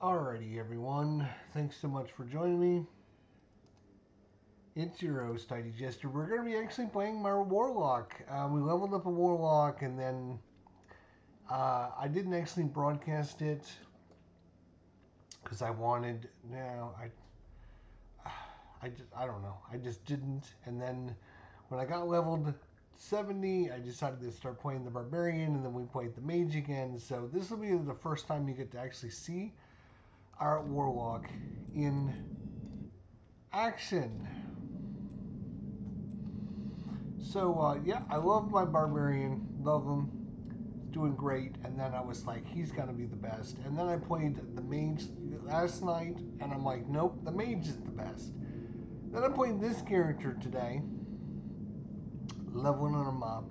Alrighty, everyone. Thanks so much for joining me. It's your host, Tidy Jester. We're going to be actually playing my Warlock. We leveled up a Warlock, and then I didn't actually broadcast it because I wanted. No, I don't know. I just didn't. And then when I got leveled 70, I decided to start playing the Barbarian, and then we played the Mage again. So this will be the first time you get to actually see our Warlock in action. So yeah, I love my Barbarian. Love him. Doing great. And then I was like, he's gonna be the best. And then I played the Mage last night, and I'm like, nope, the Mage is the best. Then I played this character today, leveling on a mob.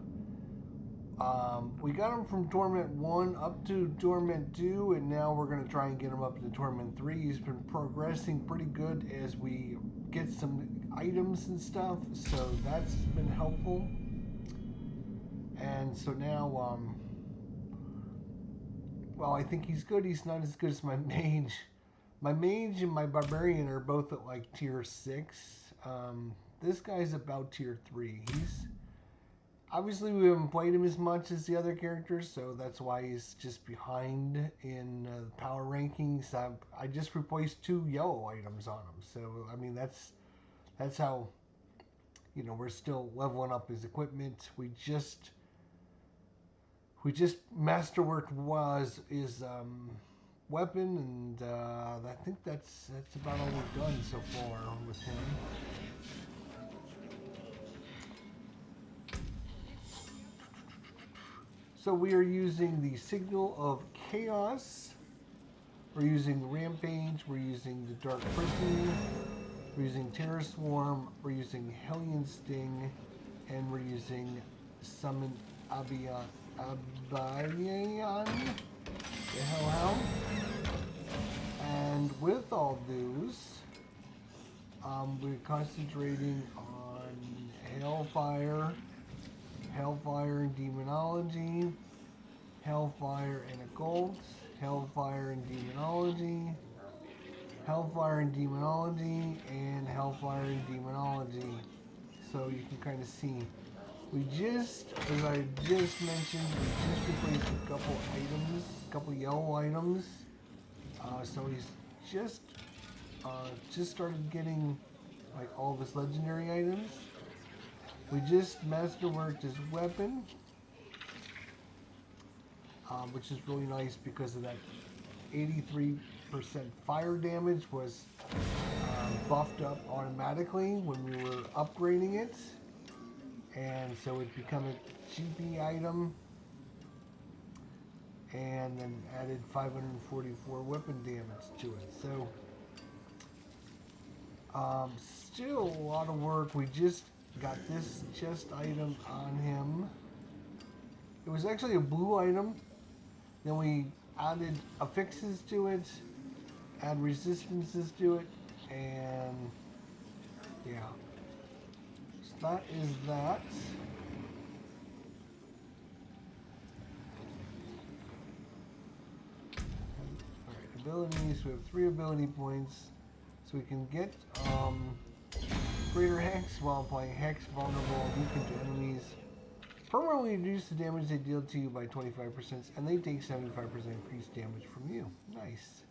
We got him from Torment 1 up to Torment 2, and now we're going to try and get him up to Torment 3. He's been progressing pretty good as we get some items and stuff, so that's been helpful. And so now, well, I think he's good. He's not as good as my Mage. My Mage and my Barbarian are both at like tier 6. This guy's about tier 3. Obviously, we haven't played him as much as the other characters, so that's why he's just behind in power rankings. I just replaced 2 yellow items on him, so I mean that's how we're still leveling up his equipment. We just masterworked was his weapon, and I think that's about all we've done so far with him. So we are using the Signal of Chaos. We're using Rampage. We're using the Dark Prison. We're using Terror Swarm. We're using Hellion Sting. And we're using Summon Abayan. The Hellhound. And with all those, we're concentrating on Hellfire and Demonology, Hellfire and Occult, Hellfire and Demonology, Hellfire and Demonology, and Hellfire and Demonology. So you can kind of see. We just, as I just mentioned, we just replaced a couple items, a couple yellow items. So he's just started getting like all of his legendary items. We just masterworked his weapon, which is really nice because of that 83% fire damage was buffed up automatically when we were upgrading it. And so it became a GP item, and then added 544 weapon damage to it. So still a lot of work. We just got this chest item on him. It was actually a blue item. Then we added affixes to it, add resistances to it, and yeah. So that is that. Alright, abilities. We have 3 ability points. So we can get Greater Hex while applying Hex vulnerable weakened to enemies. Permanently reduce the damage they deal to you by 25%, and they take 75% increased damage from you. Nice.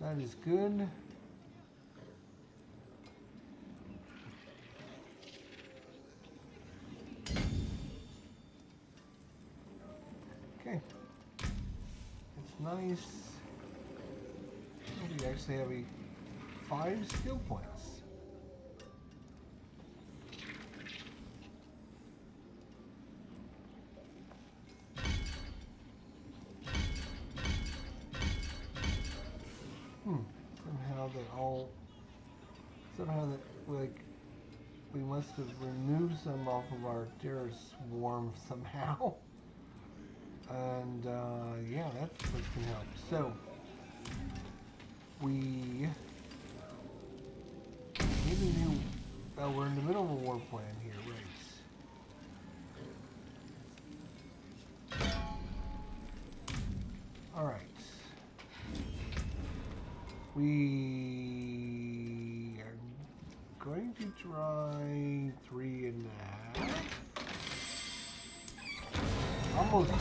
That is good. Okay. That's nice. We actually have 5 skill points. Somehow that we must have removed some off of our Terror Swarm somehow. And yeah, that's what can help. So we need a new. We're in the middle of a war plan here, right? All right. We are going to try 3.5. Almost 4.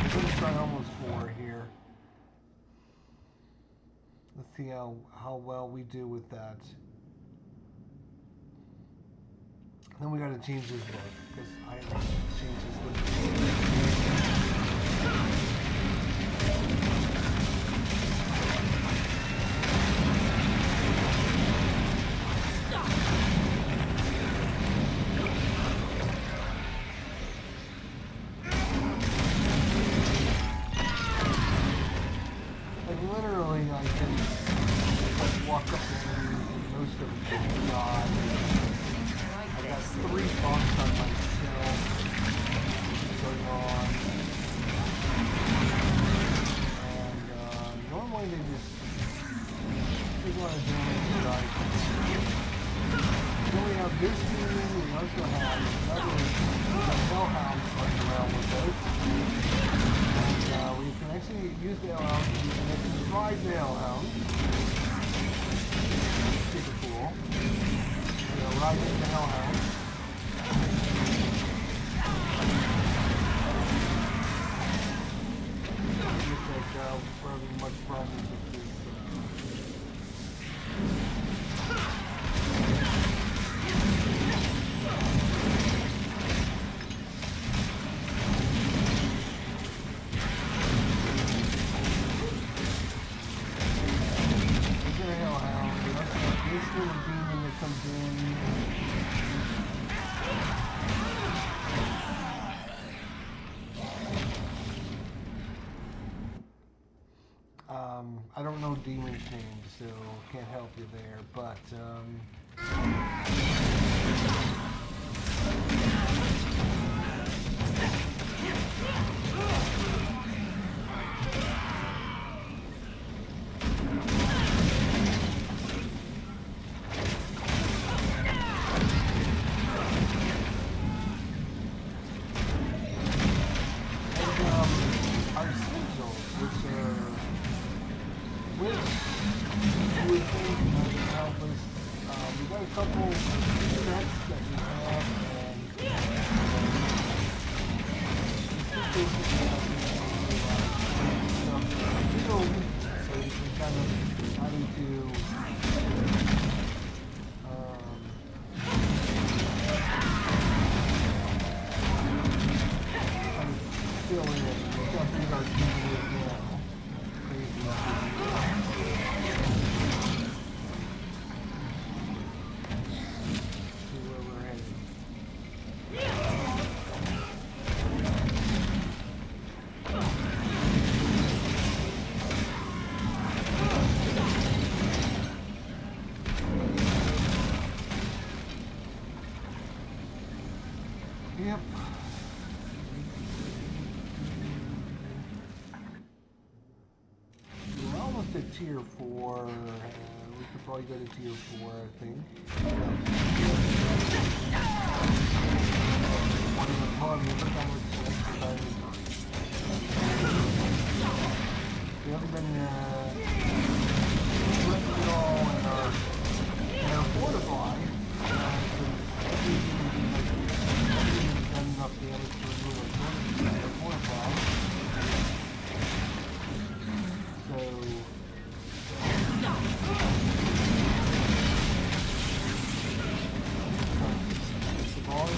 We're going to try almost 4 here. Let's see how well we do with that. Then we got to change this book because I have to change this book. Like literally, I can walk up to enemies and most of them die. I got 3 bucks on my shelf going on. And normally they just take a lot of damage to die. Then we have this demon, we also have another hellhound running around with us. And we can actually use the hellhound, we can actually ride the hellhound. Super cool. Right in the hellhound. Looks like we're having much problems with this. This is a hellhound. We also have this little demon that comes in. I don't know demon's names, so can't help you there, but our sigils, which you would think would help us. We got a couple sets that we have, and basically stuff build, so we can kind of having to fill in it. Stuff we are doing right now. Crazy. See where we're headed. Yep. We're almost at tier 4. We could probably go to tier 4, I think. Look how much extra time we got. We haven't been working at all in our fortify. Done enough damage to remove our fortify. So the ball.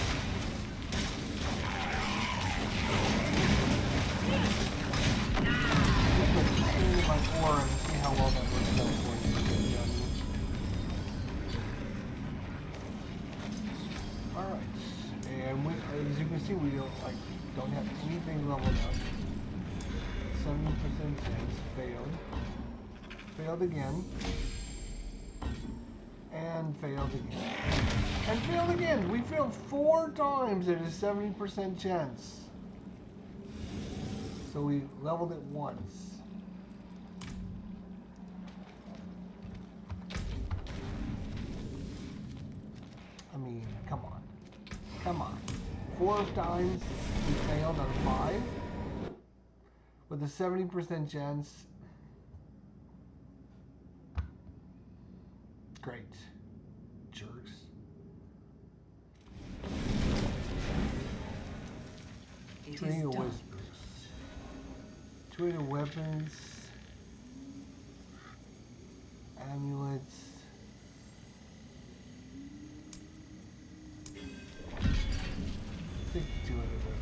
My aura and see how well that works out for you. Alright, and as you can see, we don't have anything leveled up. 70% chance, failed. Failed again. And failed again. And failed again! We failed 4 times at a 70% chance. So we leveled it once. I mean, come on. Come on. 4 times we failed out of 5. With a 70% chance. great. Jerks. Training of whispers. Training of weapons. Amulets. 52 other weapons.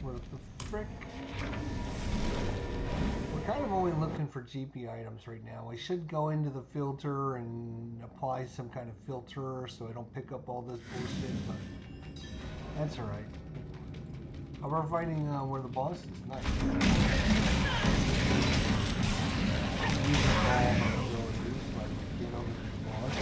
What the frick? We're kind of only looking for GP items right now. I should go into the filter and apply some kind of filter so I don't pick up all this bullshit, but that's alright. Oh, we're fighting where the boss is. Nice. Use all my abilities so I can get over to the boss.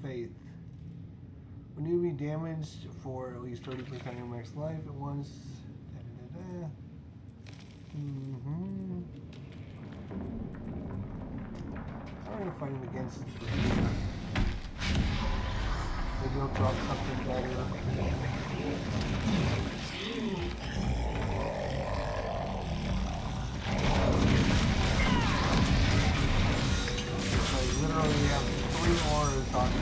Faith. When you be damaged for at least 30% of your max life at once. I'm gonna fight him against this. Maybe he'll drop something better. I literally have 3 auras on me.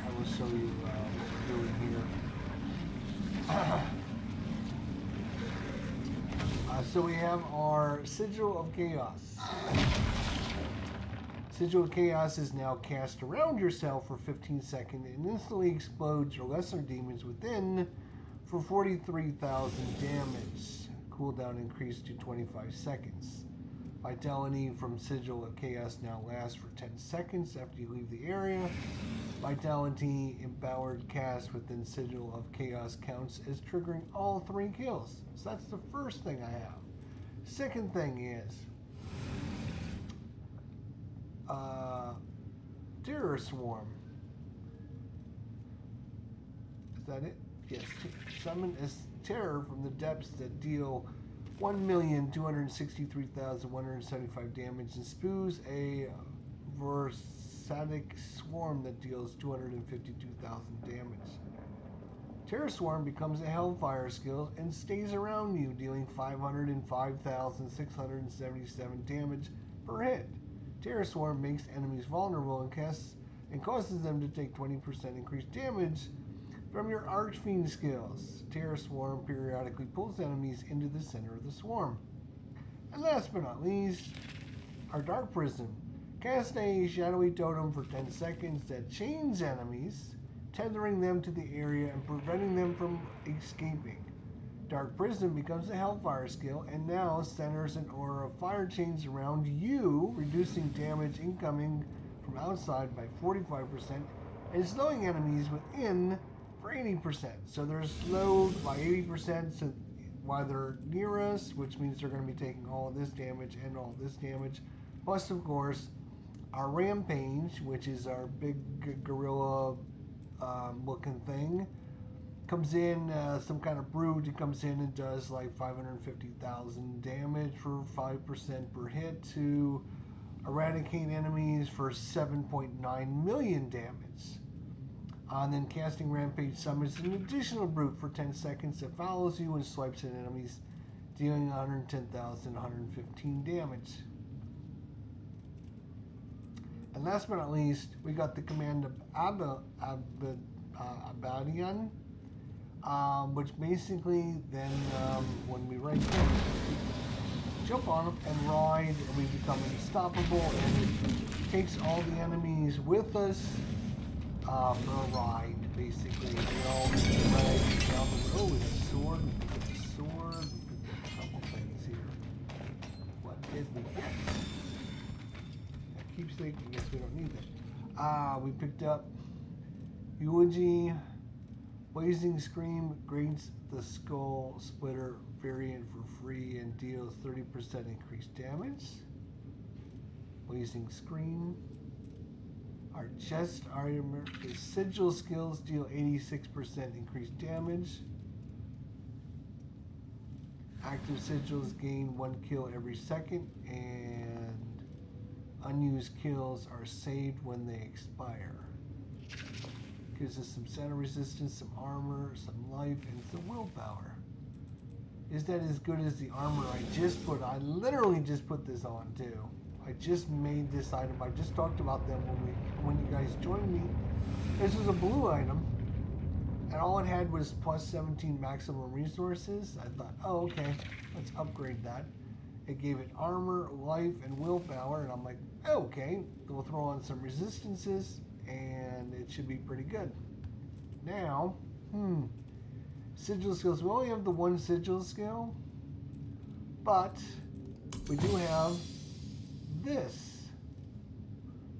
I will show you what we're doing here. So we have our Sigil of Chaos. Sigil of Chaos is now cast around yourself for 15 seconds and instantly explodes your lesser demons within for 43,000 damage. Cooldown increased to 25 seconds. Vitality from Sigil of Chaos now lasts for 10 seconds after you leave the area. Vitality empowered cast within Sigil of Chaos counts as triggering all 3 kills. So that's the first thing I have. Second thing is Terror Swarm. Is that it? Yes. Summon as terror from the depths that deal 1,263,175 damage and spews a Versadic Swarm that deals 252,000 damage. Terror Swarm becomes a Hellfire skill and stays around you, dealing 505,677 damage per hit. Terror Swarm makes enemies vulnerable and causes them to take 20% increased damage from your Archfiend skills. Terror Swarm periodically pulls enemies into the center of the swarm. And last but not least, our Dark Prism. Cast a shadowy totem for 10 seconds that chains enemies, tethering them to the area and preventing them from escaping. Dark Prism becomes a Hellfire skill and now centers an aura of fire chains around you, reducing damage incoming from outside by 45% and slowing enemies within for 80%. So they're slowed by 80% while they're near us, which means they're going to be taking all of this damage and all this damage. Plus, of course, our Rampage, which is our big gorilla looking thing, comes in, some kind of brute. It comes in and does like 550,000 damage for 5% per hit to eradicate enemies for 7.9 million damage. And then casting Rampage summons an additional brute for 10 seconds that follows you and swipes at enemies, dealing 110,115 damage. And last but not least, we got the command of Abadian, which basically then, when we write this, jump on them and ride, and we become unstoppable, and it takes all the enemies with us for a ride, basically. We all ride down the road with a sword. We picked up a sword. We picked up a couple things here. What did we get? That keepsake. I guess we don't need that. We picked up Eulogy. Blazing Scream grades the Skull Splitter variant for free and deals 30% increased damage. Blazing Scream. Our chest armor is Sigil skills deal 86% increased damage. Active sigils gain 1 kill every second, and unused kills are saved when they expire. Gives us some center resistance, some armor, some life, and some willpower. Is that as good as the armor I just put on? I literally just put this on too. I just made this item. I just talked about them when you guys joined me. This was a blue item, and all it had was plus 17 maximum resources. I thought, oh, okay, let's upgrade that. It gave it armor, life, and willpower, and I'm like, okay, we'll throw on some resistances, and it should be pretty good. Now, sigil skills. We only have the one sigil skill, but we do have this,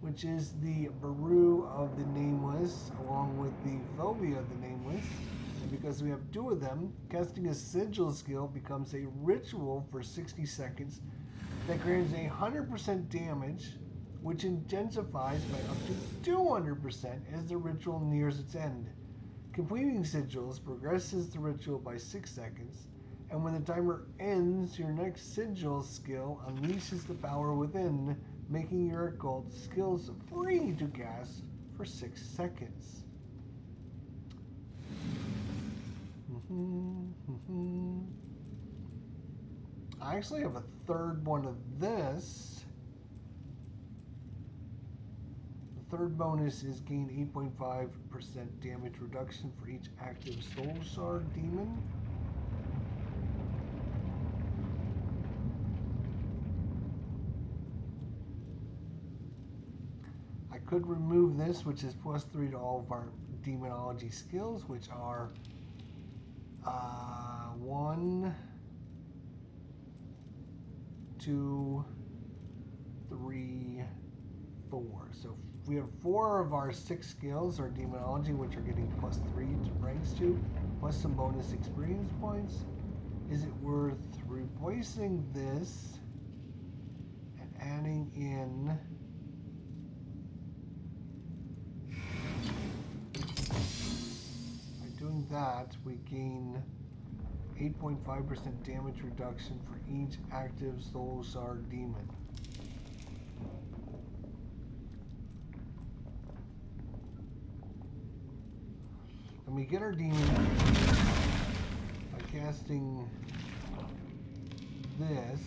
which is the Baru of the Nameless, along with the Phobia of the Nameless. And because we have two of them, casting a sigil skill becomes a ritual for 60 seconds that grants 100% damage, which intensifies by up to 200% as the ritual nears its end. Completing sigils progresses the ritual by 6 seconds, and when the timer ends, your next sigil skill unleashes the power within, making your occult skills free to cast for 6 seconds. I actually have a third one of this. The third bonus is gain 8.5% damage reduction for each active soul shard demon. I could remove this, which is plus 3 to all of our demonology skills, which are 1, 2, 3, 4. So we have 4 of our 6 skills, our demonology, which are getting plus 3 to ranks to, plus some bonus experience points. Is it worth replacing this and adding in doing that, we gain 8.5% damage reduction for each active soul shard demon. And we get our demon by casting this.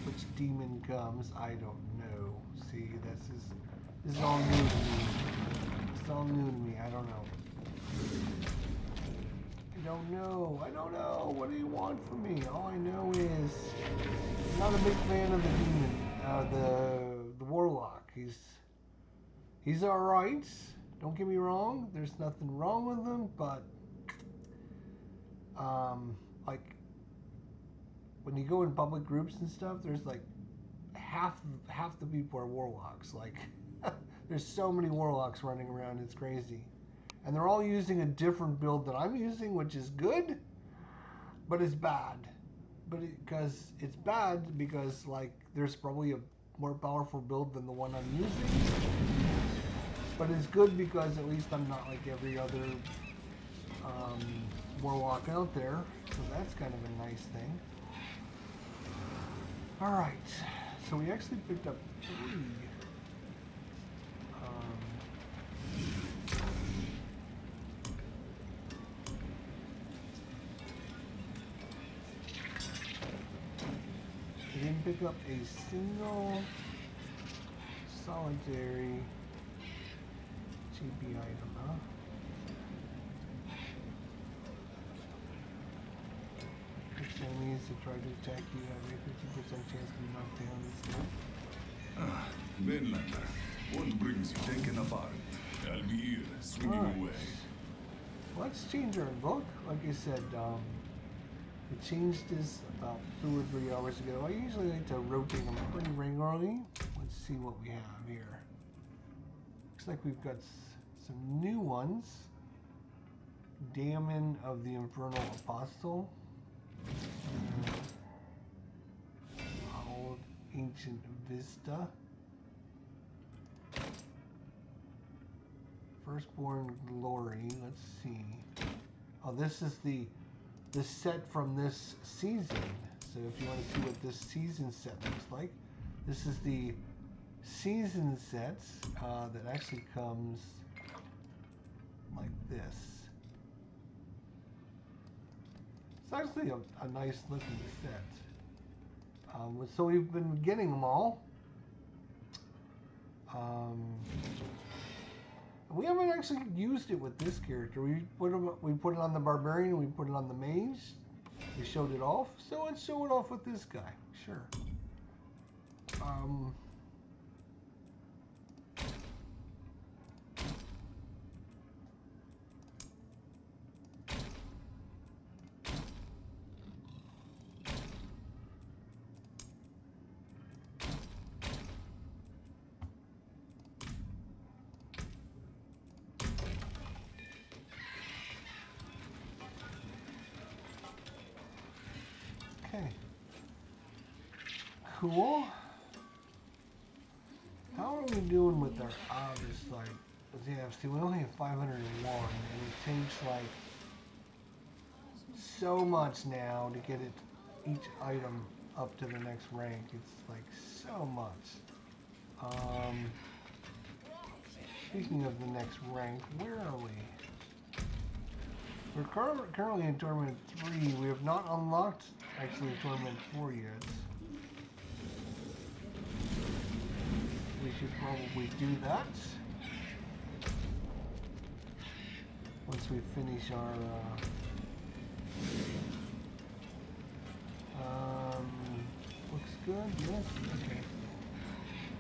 Which demon comes? I don't know. See, this is all new to me. It's all new to me. I don't know. I don't know. What do you want from me? All I know is I'm not a big fan of the demon, the Warlock. He's all right. Don't get me wrong. There's nothing wrong with him, but like when you go in public groups and stuff, there's like half the people are Warlocks. Like there's so many Warlocks running around. It's crazy. And they're all using a different build that I'm using, which is good, but it's bad. It's bad because like there's probably a more powerful build than the one I'm using. But it's good because at least I'm not like every other Warlock out there. So that's kind of a nice thing. Alright, so we actually picked up 3. We didn't pick up a single solitary GP item, huh? Which enemies enemies that try to attack you have a 50% chance to be knocked down instead. Mainlander, one brings you taken apart. I'll be here, swinging away. Let's change our look. Like I said, we changed this about 2 or 3 hours ago. I usually like to rotate them pretty regularly. Let's see what we have here. Looks like we've got some new ones. Daemon of the Infernal Apostle. Old Ancient Vista. Firstborn Glory. Let's see. Oh, this is the set from this season. So if you want to see what this season set looks like, this is the season set that actually comes like this. It's actually a nice looking set. So we've been getting them all. We haven't actually used it with this character. We put it on the barbarian, we put it on the mage. We showed it off, so let's show it off with this guy. Sure. Okay. Cool. How are we doing with our others? Like, yeah, see, we only have 501, and it takes like so much now to get each item up to the next rank. It's like so much. Speaking of the next rank, where are we? We're currently in Tournament 3. We have not unlocked actually Tournament 4 yet. We should probably do that once we finish our looks good, yes, okay.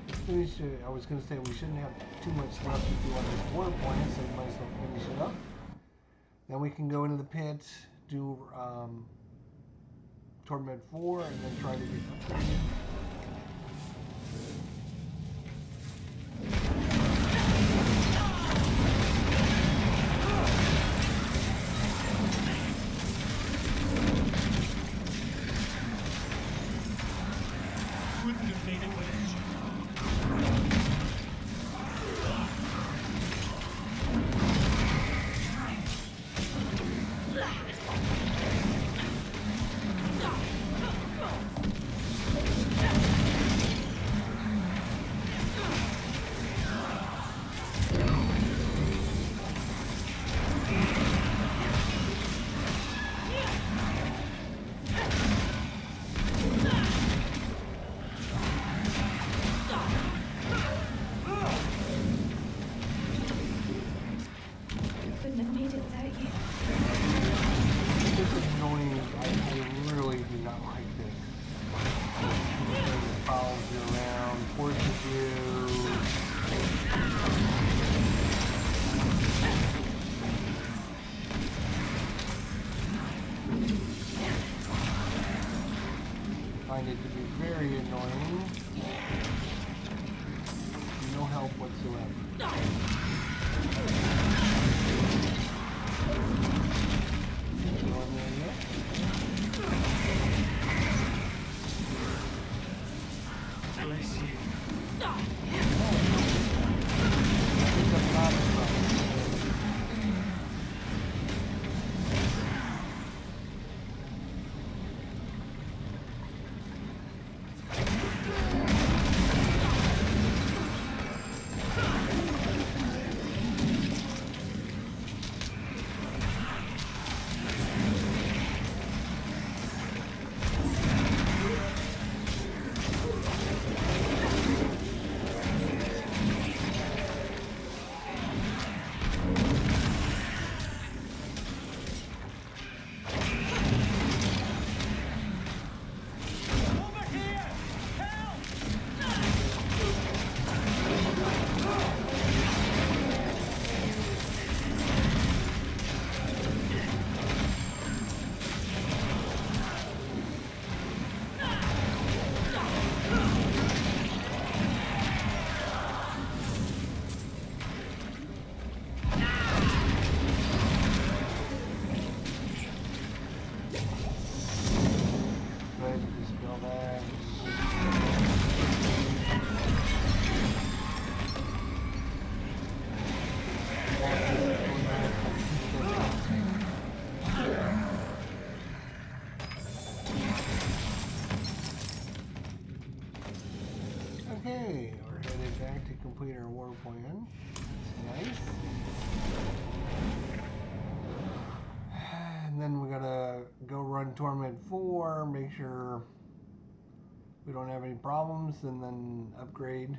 Let's finish I was going to say we shouldn't have too much left to do on this war plan, so we might as well finish it up. Then we can go into the pit, do Torment 4, and then try to get upgraded. Find it to be very annoying. No help whatsoever. Going there yet? Bless you. Okay, we're headed back to complete our war plan. That's nice. And then we gotta go run Torment 4, make sure we don't have any problems, and then upgrade.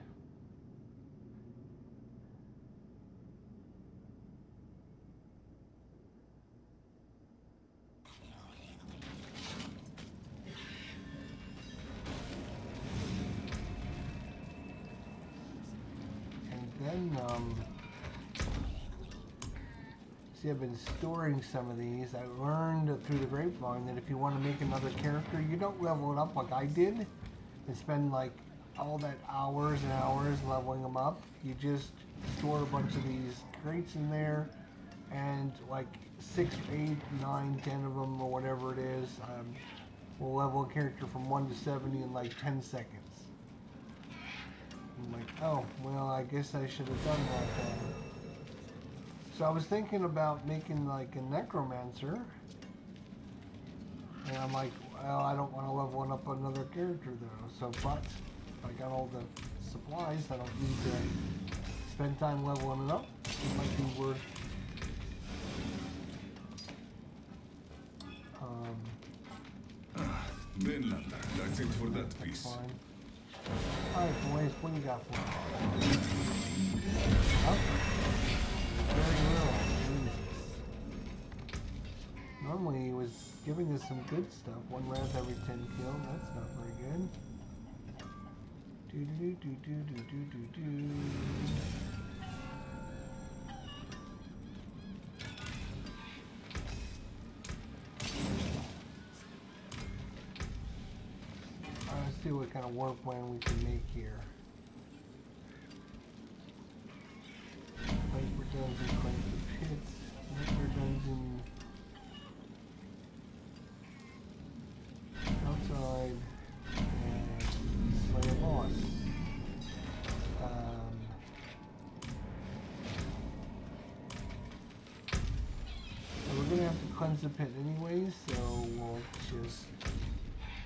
And then, see, I've been storing some of these. I learned through the grapevine that if you want to make another character, you don't level it up like I did and spend like all that hours and hours leveling them up. You just store a bunch of these crates in there, and like 6, 8, 9, 10 of them or whatever it is, will level a character from 1 to 70 in like 10 seconds. I'm like, oh, well, I guess I should have done that then. So I was thinking about making like a necromancer, and I'm like, well, I don't want to level up another character though. So, but if I got all the supplies, I don't need to spend time leveling it up. It might be worth. Vinlander, that's it for that piece. Fine. Alright, boys, what do you got for me? Oh, very little. Jesus. Normally he was giving us some good stuff. 1 round every 10 kills. That's not very good. Do do do do do do do do. Let's see what kind of war plan we can make here. Viper Dungeon, Viper Pits, Viper Dungeon, outside, and slay a boss. So we're gonna have to cleanse the pit anyways, so we'll just.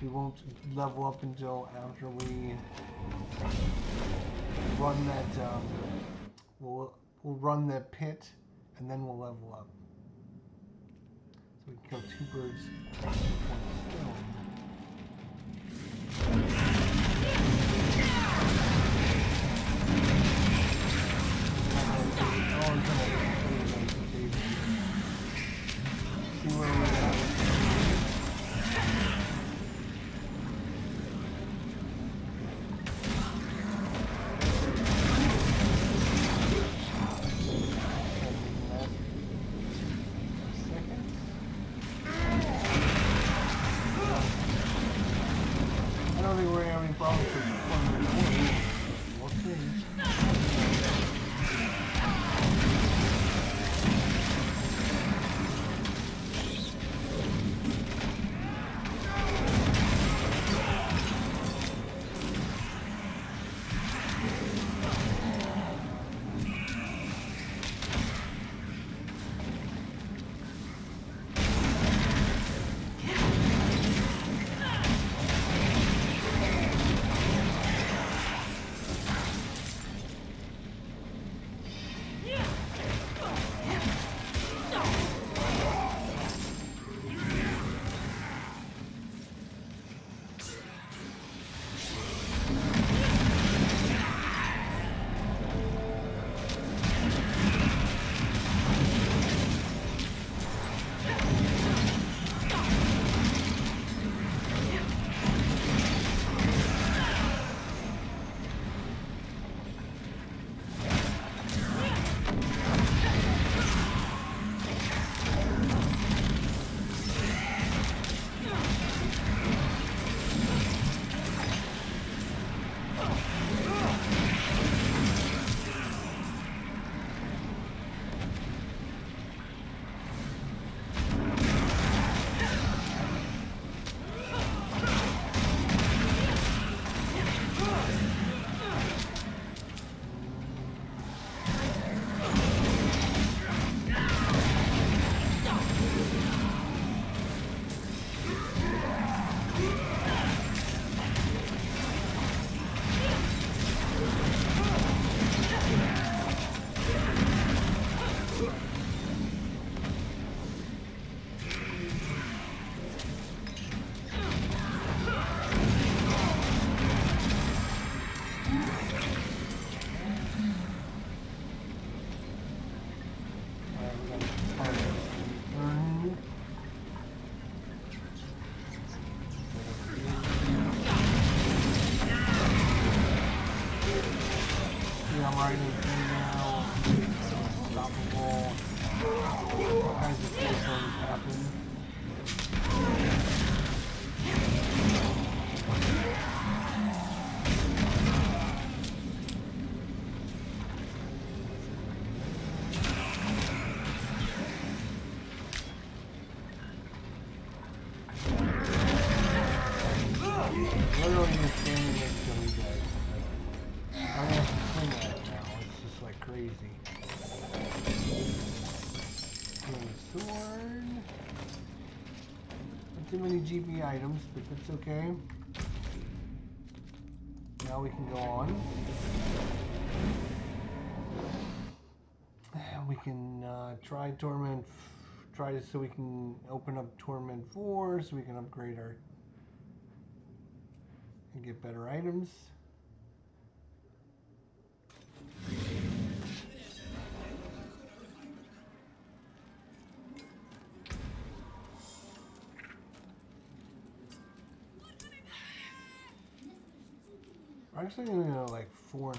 We won't level up until after we run that, we'll run the pit, and then we'll level up. So we can kill 2 birds with 1 stone. See where we're at. right in through now. Unstoppable. All kinds of cool things happen. Literally just standing next to me, guys. I'm gonna have to swing at it now. It's just like crazy. Sword. Not too many GP items, but that's okay. Now we can go on. We can try Torment. So we can open up Torment 4, so we can upgrade our and get better items. We're actually going to go like 4.5.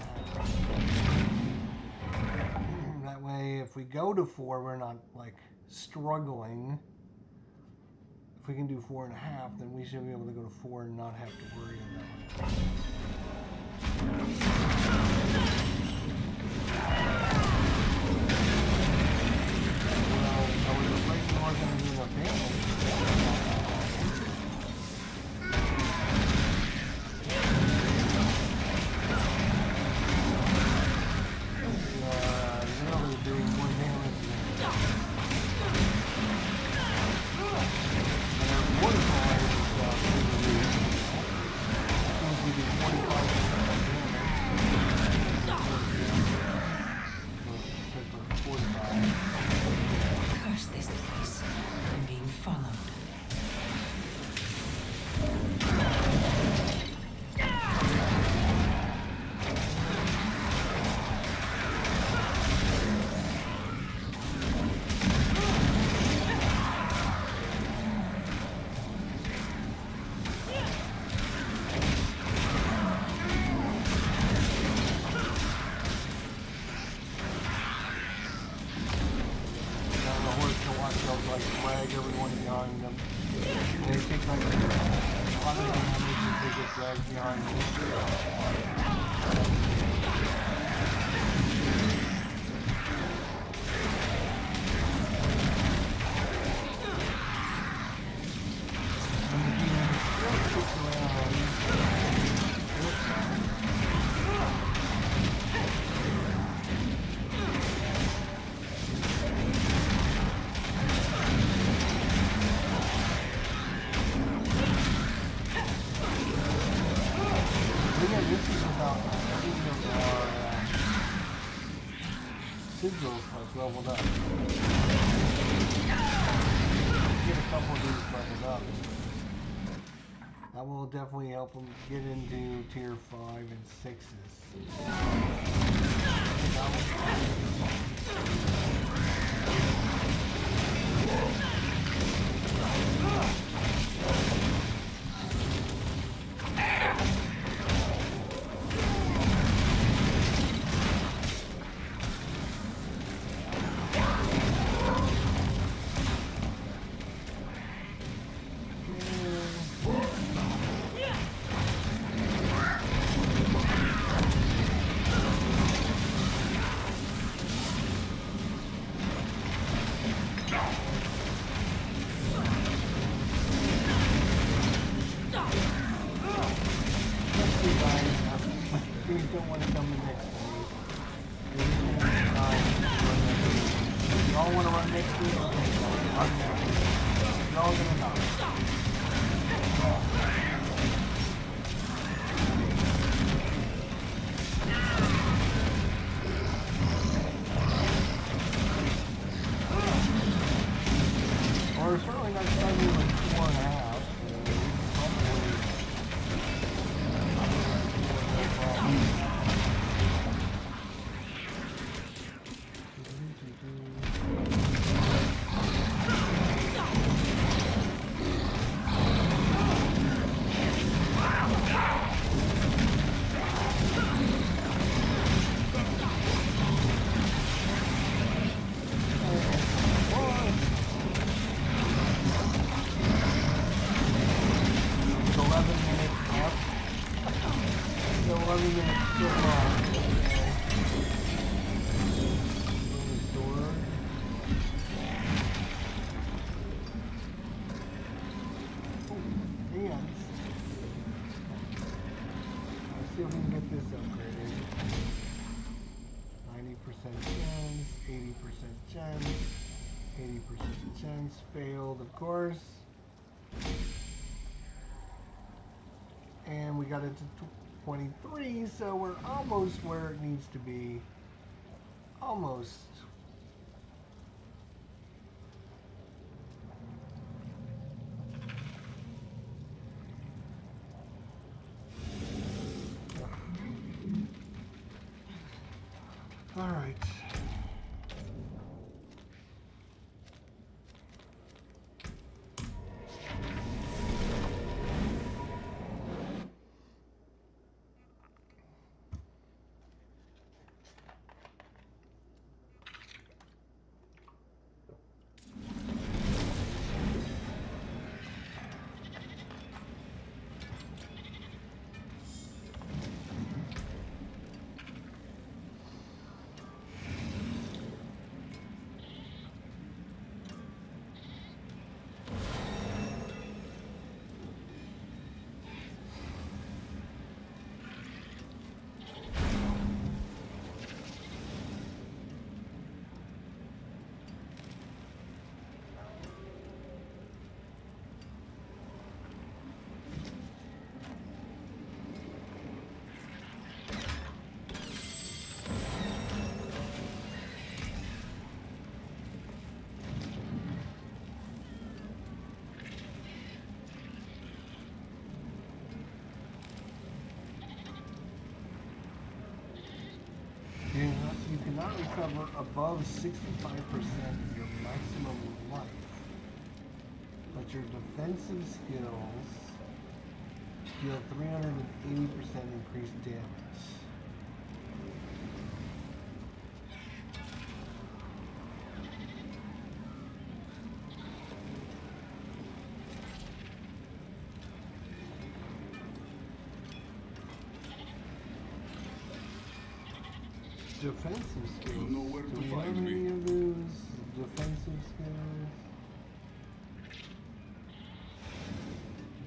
That way, if we go to 4, we're not like struggling. If we can do 4.5, then we should be able to go to 4 and not have to worry about it. Well, so we're breaking more than we enough damage. Curse this place. I'm being followed. Drag everyone behind them. And they take like a lot of damage as they get dragged behind them. And the demon still sticks around. This is about sigils like leveled up. Get a couple of these leveled up. That will definitely help them get into tier 5 and 6s. Don't want to come in next to me. Y'all want to run next to me? Run next to me. Y'all gonna die. Or it's certainly not starting with 4.5. 11-minute football. Sword. Oh, hands. Let's see if we can get this upgraded. 90% chance, 80% chance, 80% chance, failed of course. And we got it to 23, so we're almost where it needs to be. Almost. All right. You cannot recover above 65% of your maximum life, but your defensive skills deal 380% increased damage. Defensive skills. You know where to Do we have find me. any of those defensive skills?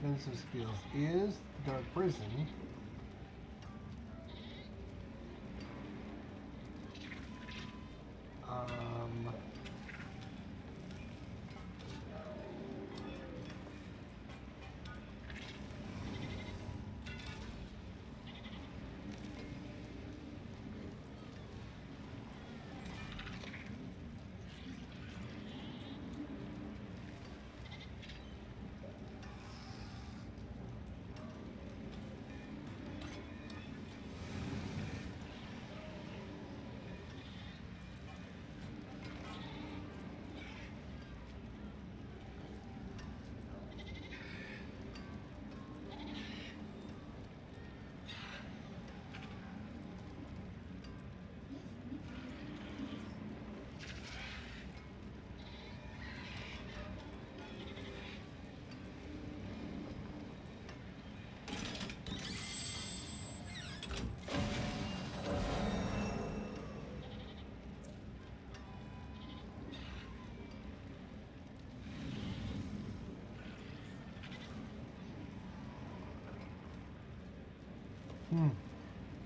Defensive skills is Dark Prison.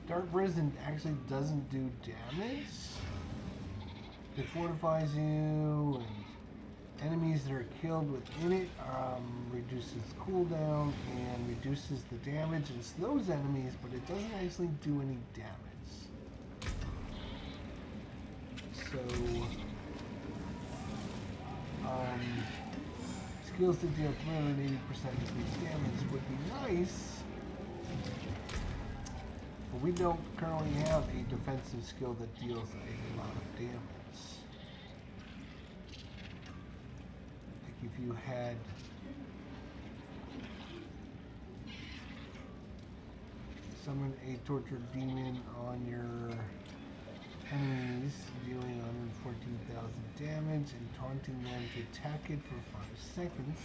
Dark Prison actually doesn't do damage. It fortifies you, and enemies that are killed within it reduces cooldown and reduces the damage and slows enemies, but it doesn't actually do any damage. So, skills that deal 380% increased damage would be nice. But we don't currently have a defensive skill that deals a lot of damage. Like if you had summoned a tortured demon on your enemies, dealing 114,000 damage and taunting them to attack it for 5 seconds.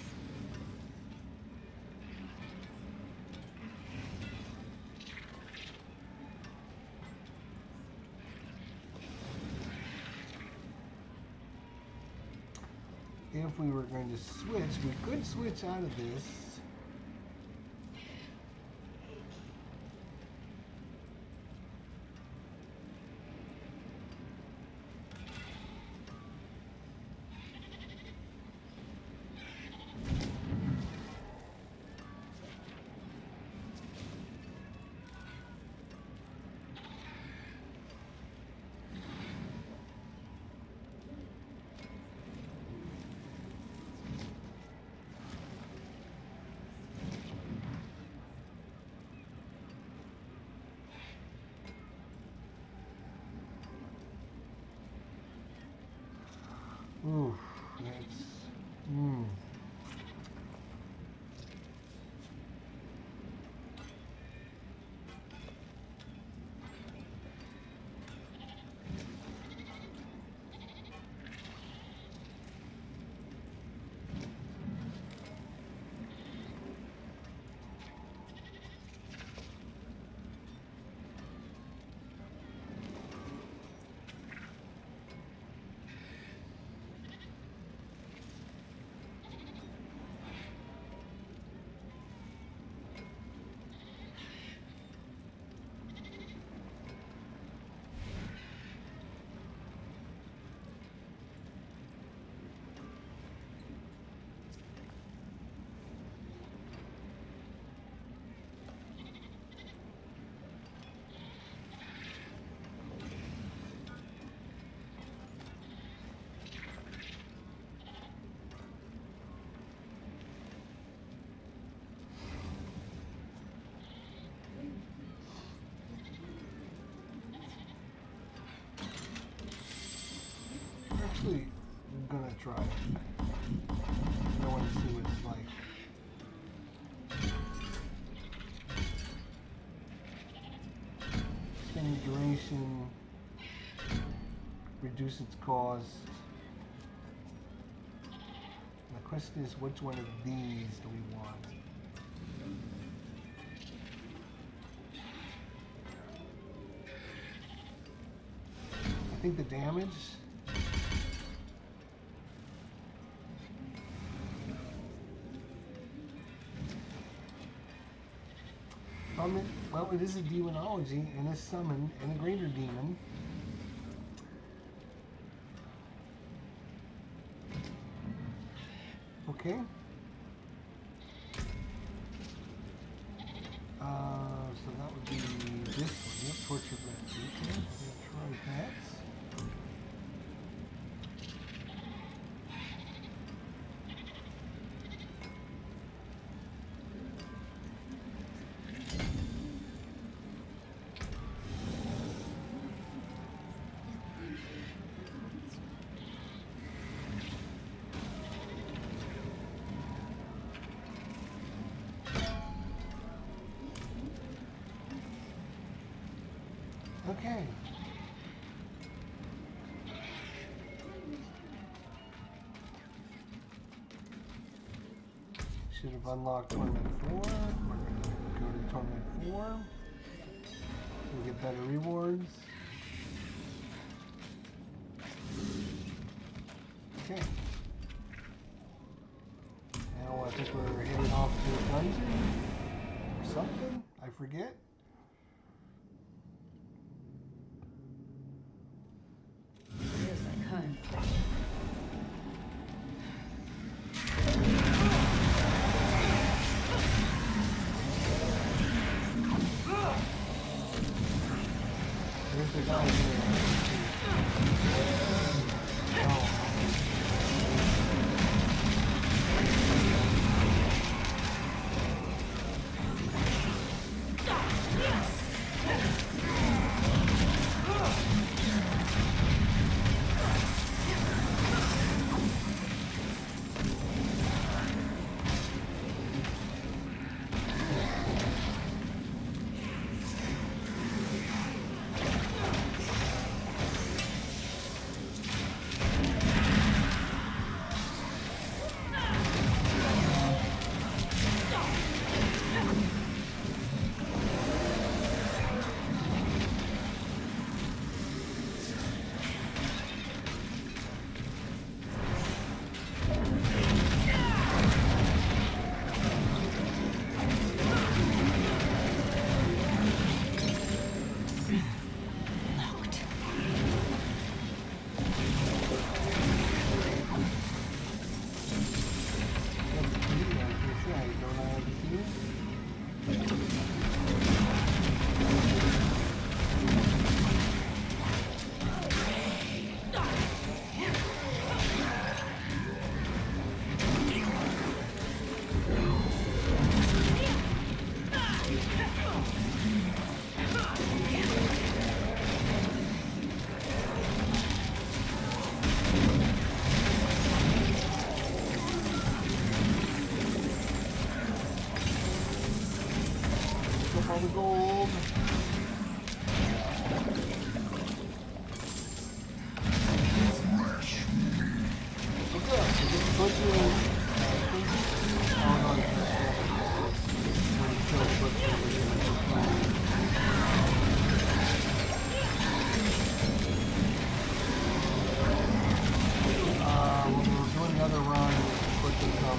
if we were going to switch, we could switch out of this. Ooh, that's, actually gonna try it. I want to see what it's like. Extended duration, reduce its cost. The question is, which one of these do we want? I think the damage. Well, it is a demonology and a summon and a greater demon. Okay. So that would be this one. Yep, torture red. Okay, we'll try that. Okay. Should have unlocked Tournament 4. We're going to go to Tournament 4. We'll get better rewards. Okay. Now I think we're heading off to a dungeon or something. I forget. Feels like home. There's the guy here. Oh. All the gold. Okay, so just put you in. Oh no, when we were doing the other run, put this on.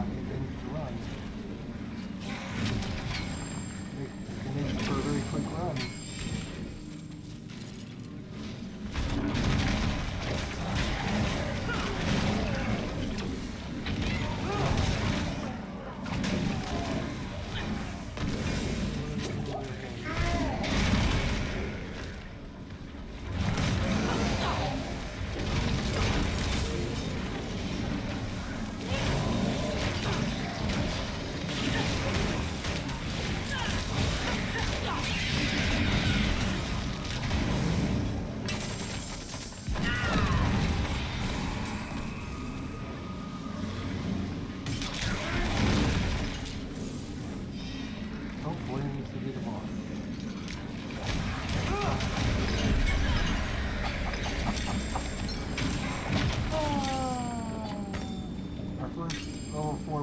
It didn't run. It makes for a very quick run.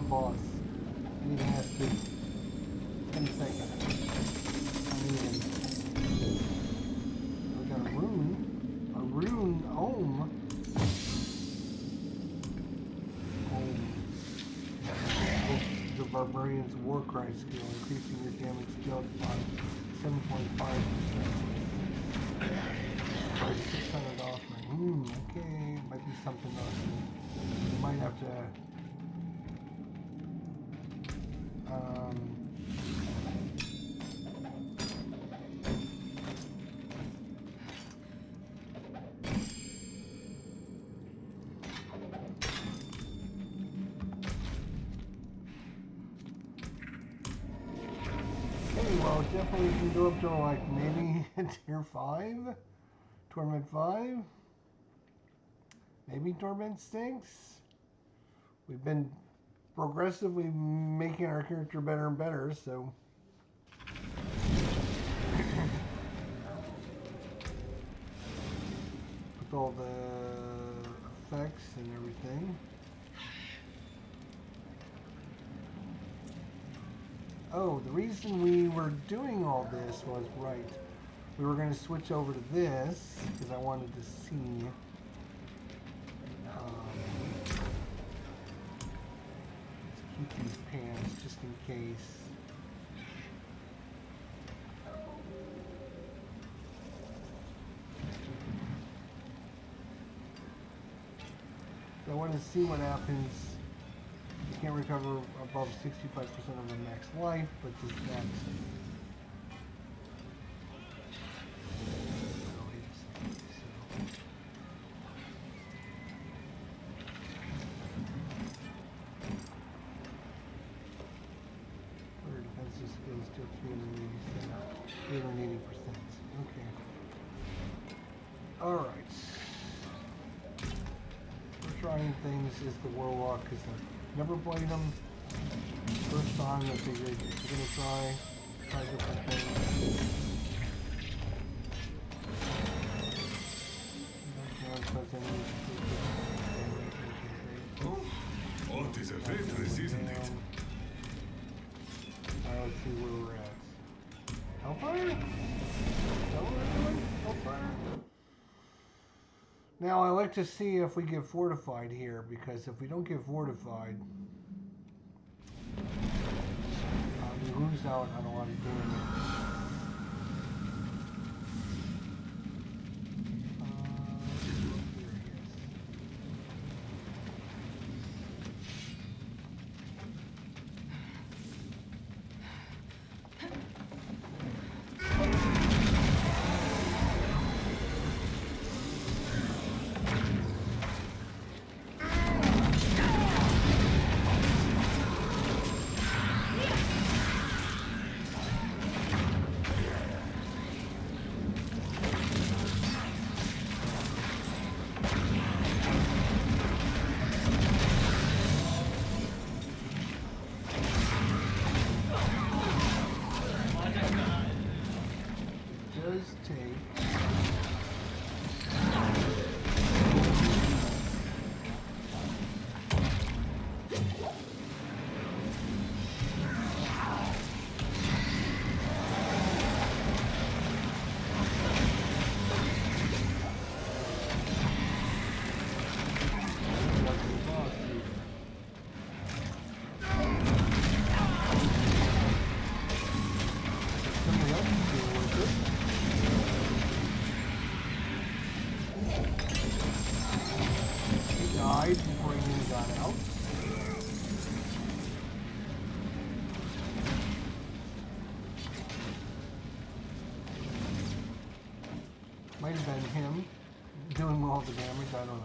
Boss. Anything has to 10 seconds. I need him. We got a rune ohm. The Barbarian's War Cry skill, increasing your damage dealt by 7.5%. Price $600 offering. Okay, might be something else. You might have to well, definitely can go up to like maybe tier 5, Torment 5, maybe Torment 6. We've been progressively making our character better and better, so with all the effects and everything. Oh, the reason we were doing all this was, right, we were going to switch over to this because I wanted to see keep these pants just in case. So I want to see what happens. You can't recover above 65% of the max life, but just that. Skills to 380%. Okay. Alright. We're trying things as the Warlock because I've never played them. First time I figured we're gonna try different things. Oh, it is a victory, isn't it? Let's see where we're at. Hellfire? Hellfire? Now I like to see if we get fortified here, because if we don't get fortified, we lose out on a lot of damage. all the damage, I don't know.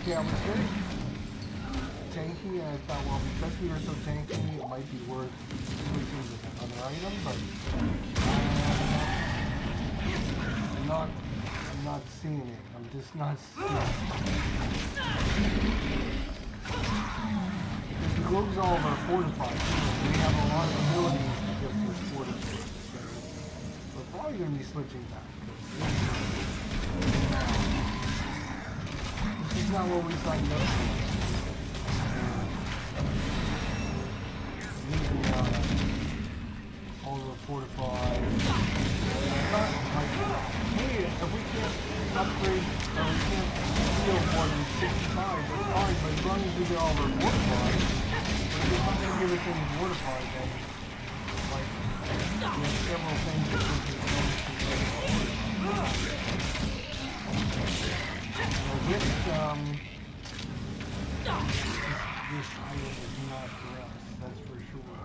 Okay, I was very tanky, and I thought, well, because we were so tanky, it might be worth switching to another item, but I'm not seeing it. I'm just not seeing it. Because the gloves all of our fortified, we have a lot of abilities to get this fortified. So we're probably going to be switching back. This is not what we signed up for. Using all the fortified. Hey, if we can't upgrade, or we can't heal more than 65, that's fine, but as long as we get all of our fortified, but if it's not going to give us any fortified, then, like, there's several things that we can do. This item is not for us, that's for sure.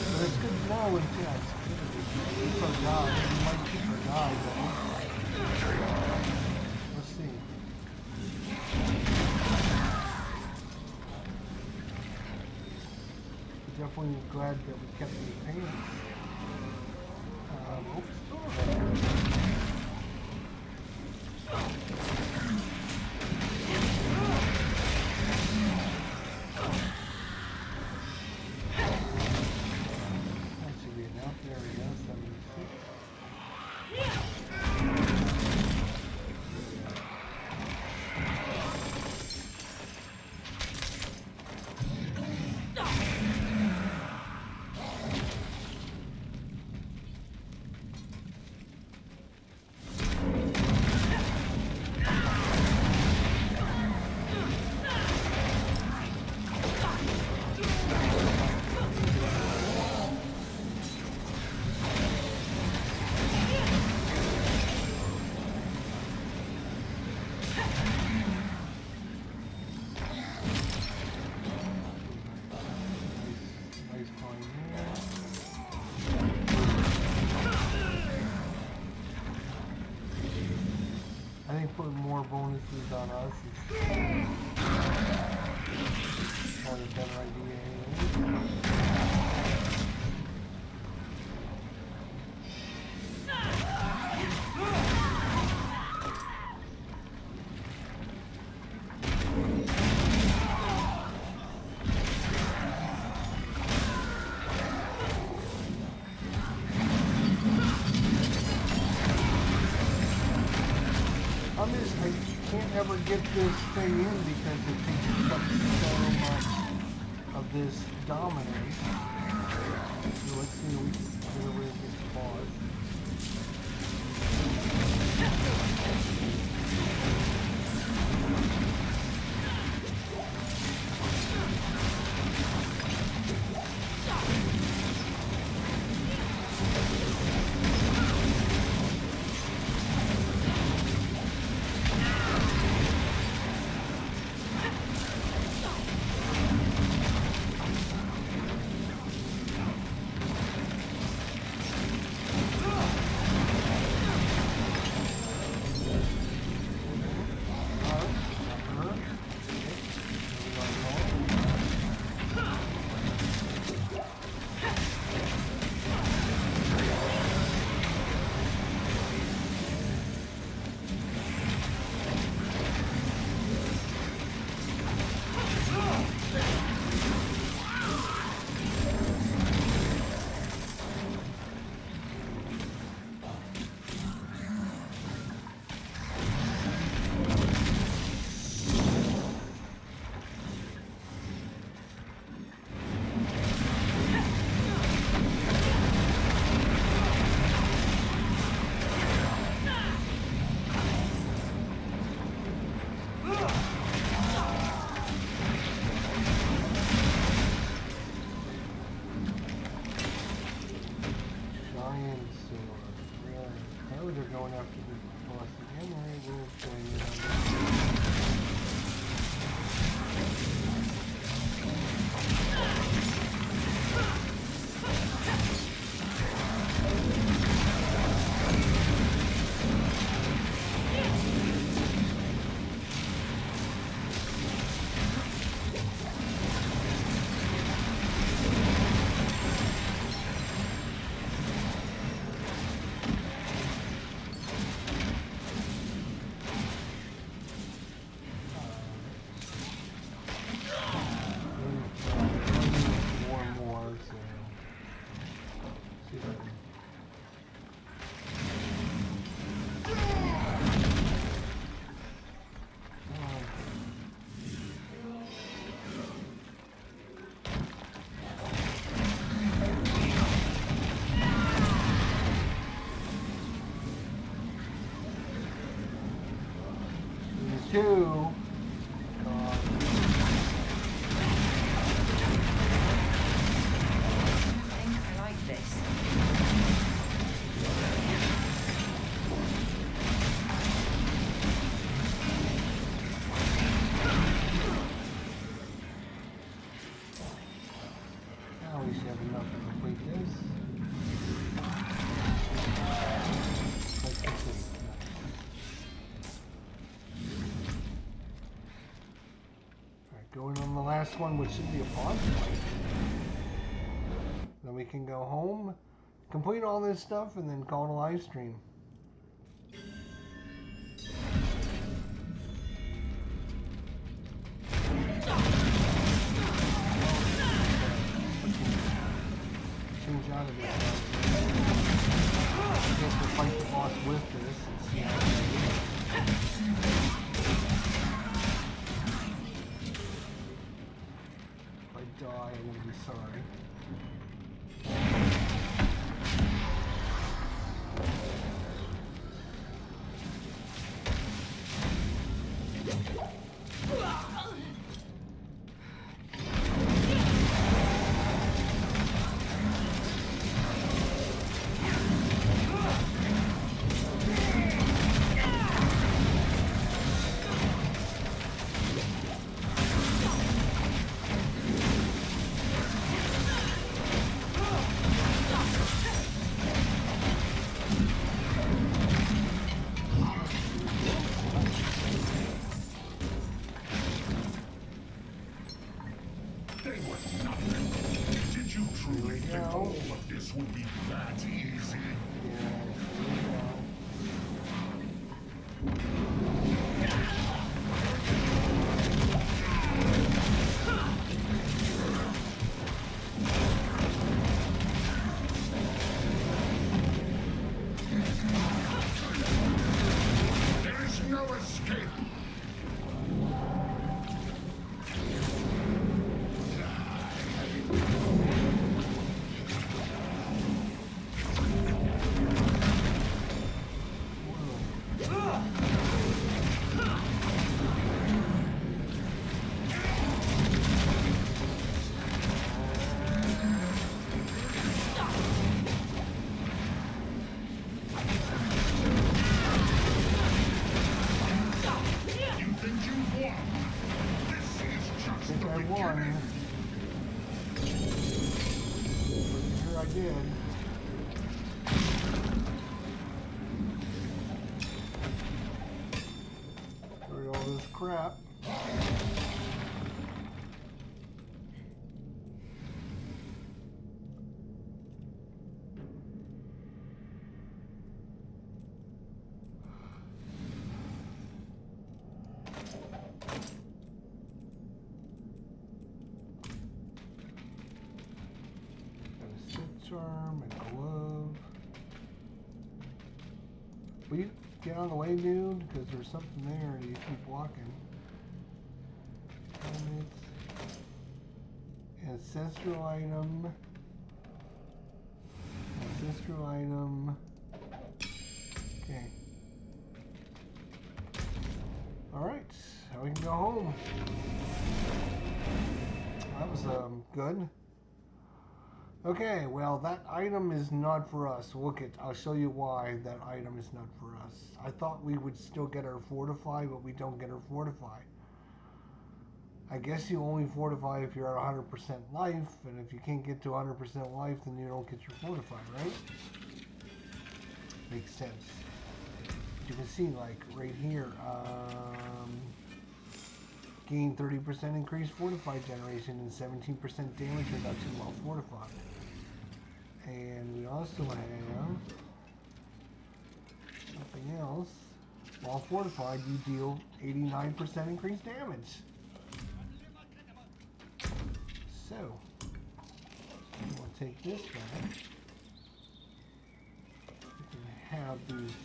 But it's good to know, and yeah, it's good. Keep our guys. We might keep our guys, let's see. We're definitely glad that we kept the pants. Oops, put more bonuses on us is probably a better idea anyway. I can't ever get this thing in because it takes up so much of this dominate. So let's see if we can get rid of this pause. Iron sword. Really? Oh, they're going after the boss again. Alright, we'll join you on two. I like this. Now we should have enough to complete this. Let's complete. Alright, going on the last one, which should be a boss fight. Then we can go home, complete all this stuff, and then call it a live stream. Change out of this. I guess we'll fight the boss with this and see how it goes. If I die, I'm gonna be sorry. This would be that easy. There is no escape. Crap. Got a sit charm and a glove. Will you get out of the way, dude? Because there's something there and you keep walking. Ancestral item. Ancestral item. Okay. Alright, now we can go home. That was good. Okay, well, that item is not for us. Look it, I'll show you why that item is not for us. I thought we would still get our fortify, but we don't get our fortify. I guess you only fortify if you're at 100% life, and if you can't get to 100% life, then you don't get your fortify, right? Makes sense. You can see, like, right here, gain 30% increased fortify generation and 17% damage reduction while fortified. And we also have something else. While fortified, you deal 89% increased damage. So, we'll take this back. We can have these.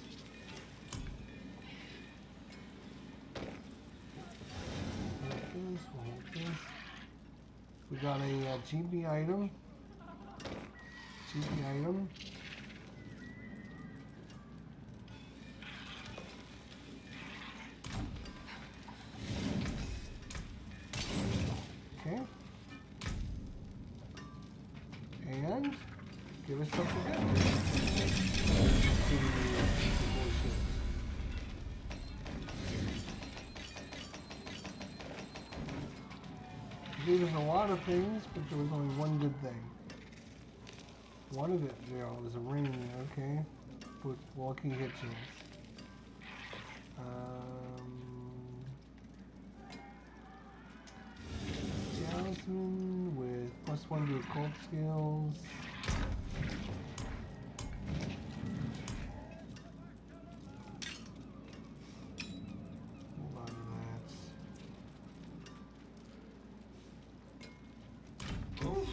We'll hold this. We got a GB item. GB item. Okay. And give us something good. Gave us a lot of things, but there was only one good thing. One of it, you know, was a ring, okay. Put walking hit chance. Talisman with +1 to occult skills. Hold on to that. Oh,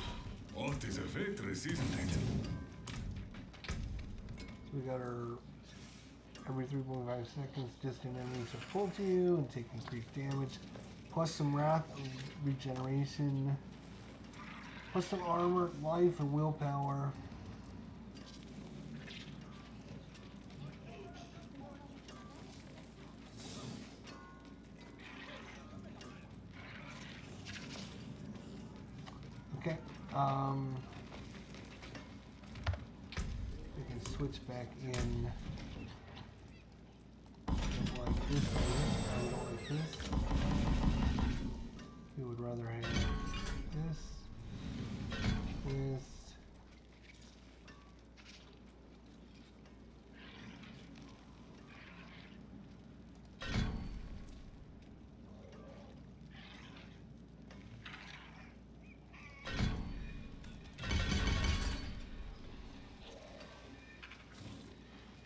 what is a fate resistant? So we got our every 3.5 seconds distant enemies are pulled to you and take increased damage. Plus some wrath regeneration. Plus some armor, life, and willpower. Okay. We can switch back in. Don't like this. I don't like this. We would rather have this. This.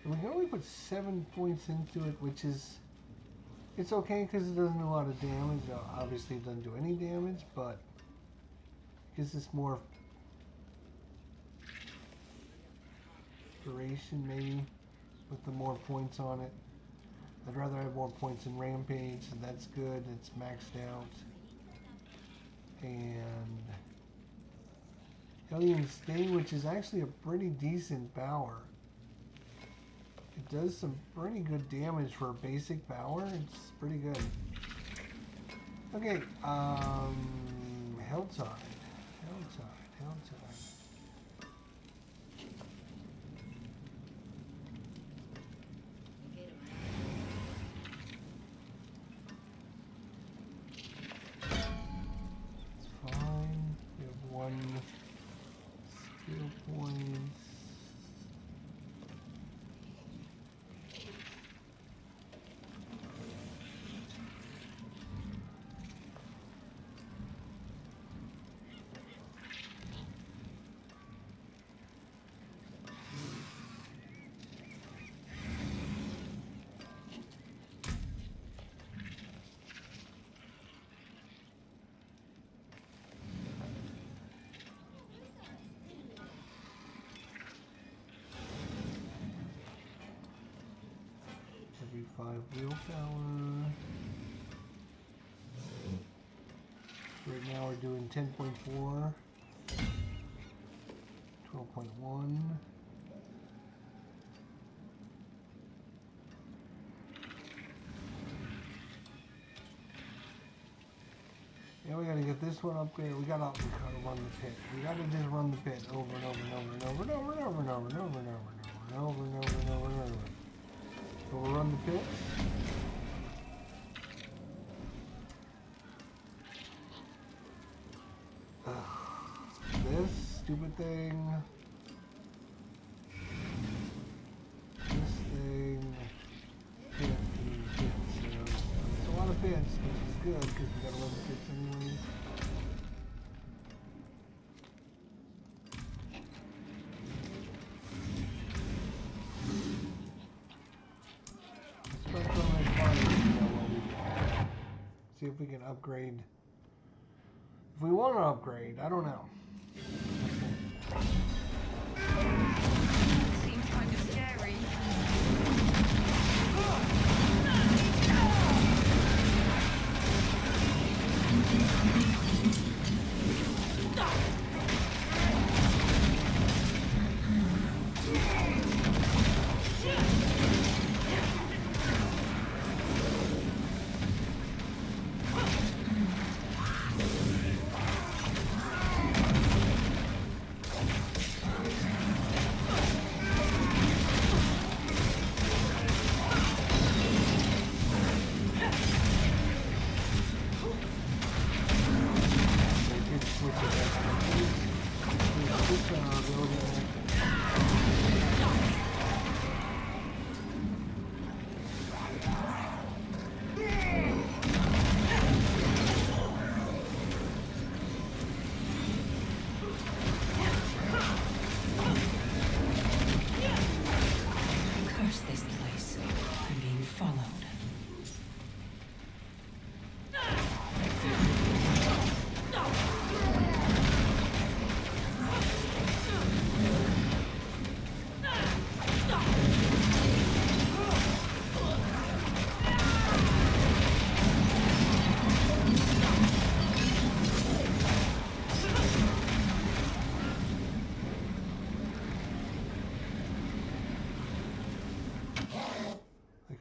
And we can only put 7 points into it, which is, it's okay because it doesn't do a lot of damage. Obviously it doesn't do any damage, but gives us more duration maybe with the more points on it. I'd rather have more points in Rampage, and that's good. It's maxed out. And Hellion Sting, which is actually a pretty decent power. It does some pretty good damage for a basic power. It's pretty good. Okay, Helltide. It's fine. We have 1 skill point. Every 5 willpower. Right now we're doing 10.4, 12.1. Now we gotta get this one upgraded. We gotta run the pit. We gotta just run the pit over and over and over and over and over and over and over and over and over and over and over and over and over and over. So we'll run the pit. This stupid thing. This thing. Pit and pit. So it's a lot of pits, which is good because we gotta run the pits anyways. Let's start throwing fire. See if we can upgrade. If we want to upgrade, I don't know. Seems kind of scary.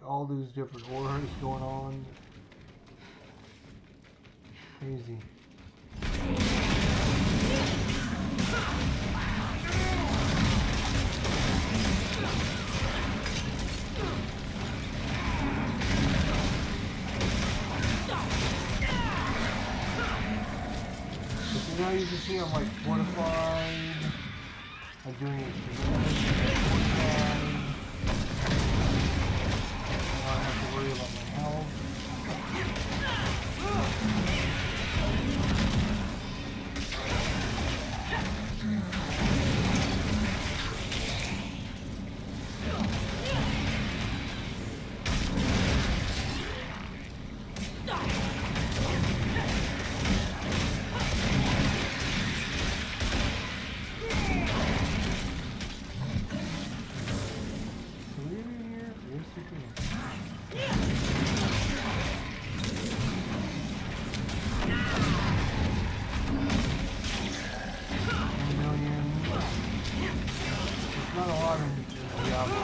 All these different orders going on. Crazy. So now you can see I'm like fortified. I'm doing it fortified. I don't have to worry about my health. Not a lot in Diablo.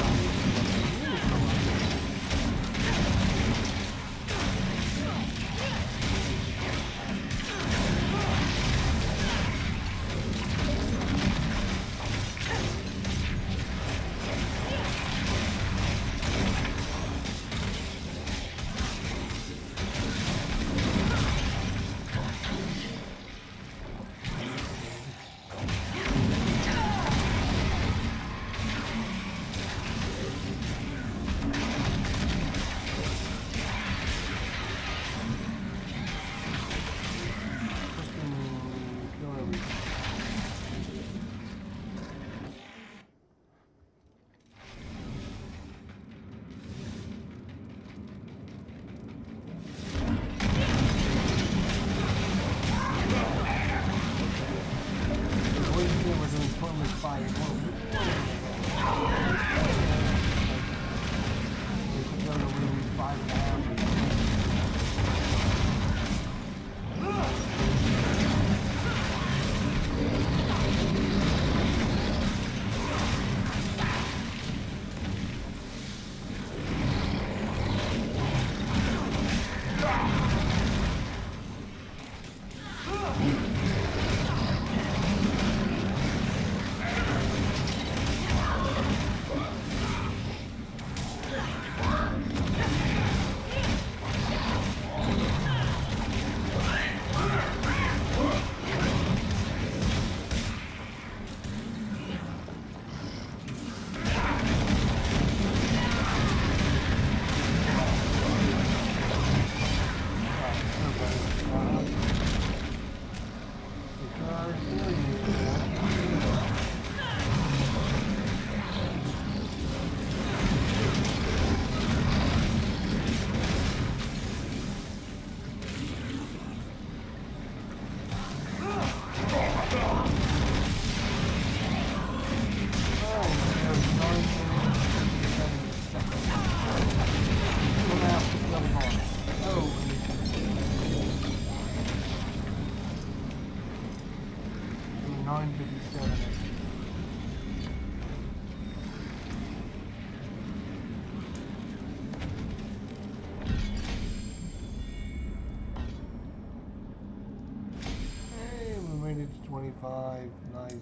25. Nice.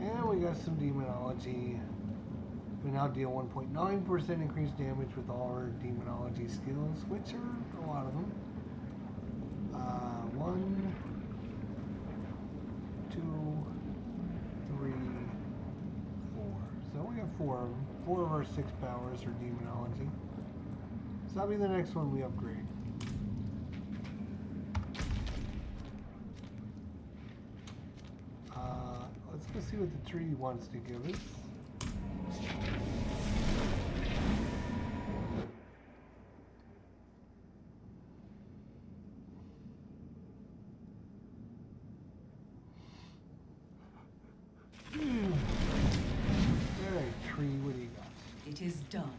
And we got some demonology. We now deal 1.9% increased damage with all our demonology skills, which are a lot of them. 1, 2, 3, 4. So we have 4 of them. 4 of our 6 powers are demonology. So that'll be the next one we upgrade. Let's go see what the tree wants to give us. Alright, tree, what do you got? It is done.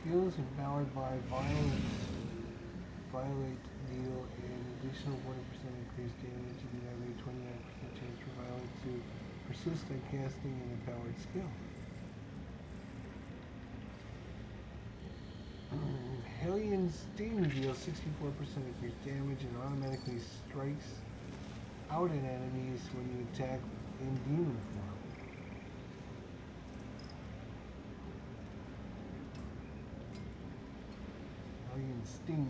Skills empowered by violate deal an additional 40% increased damage and have a 29% chance for violate to persist on casting an empowered skill. Hellion Sting deals 64% increased damage and automatically strikes out at enemies when you attack in demon form. Sting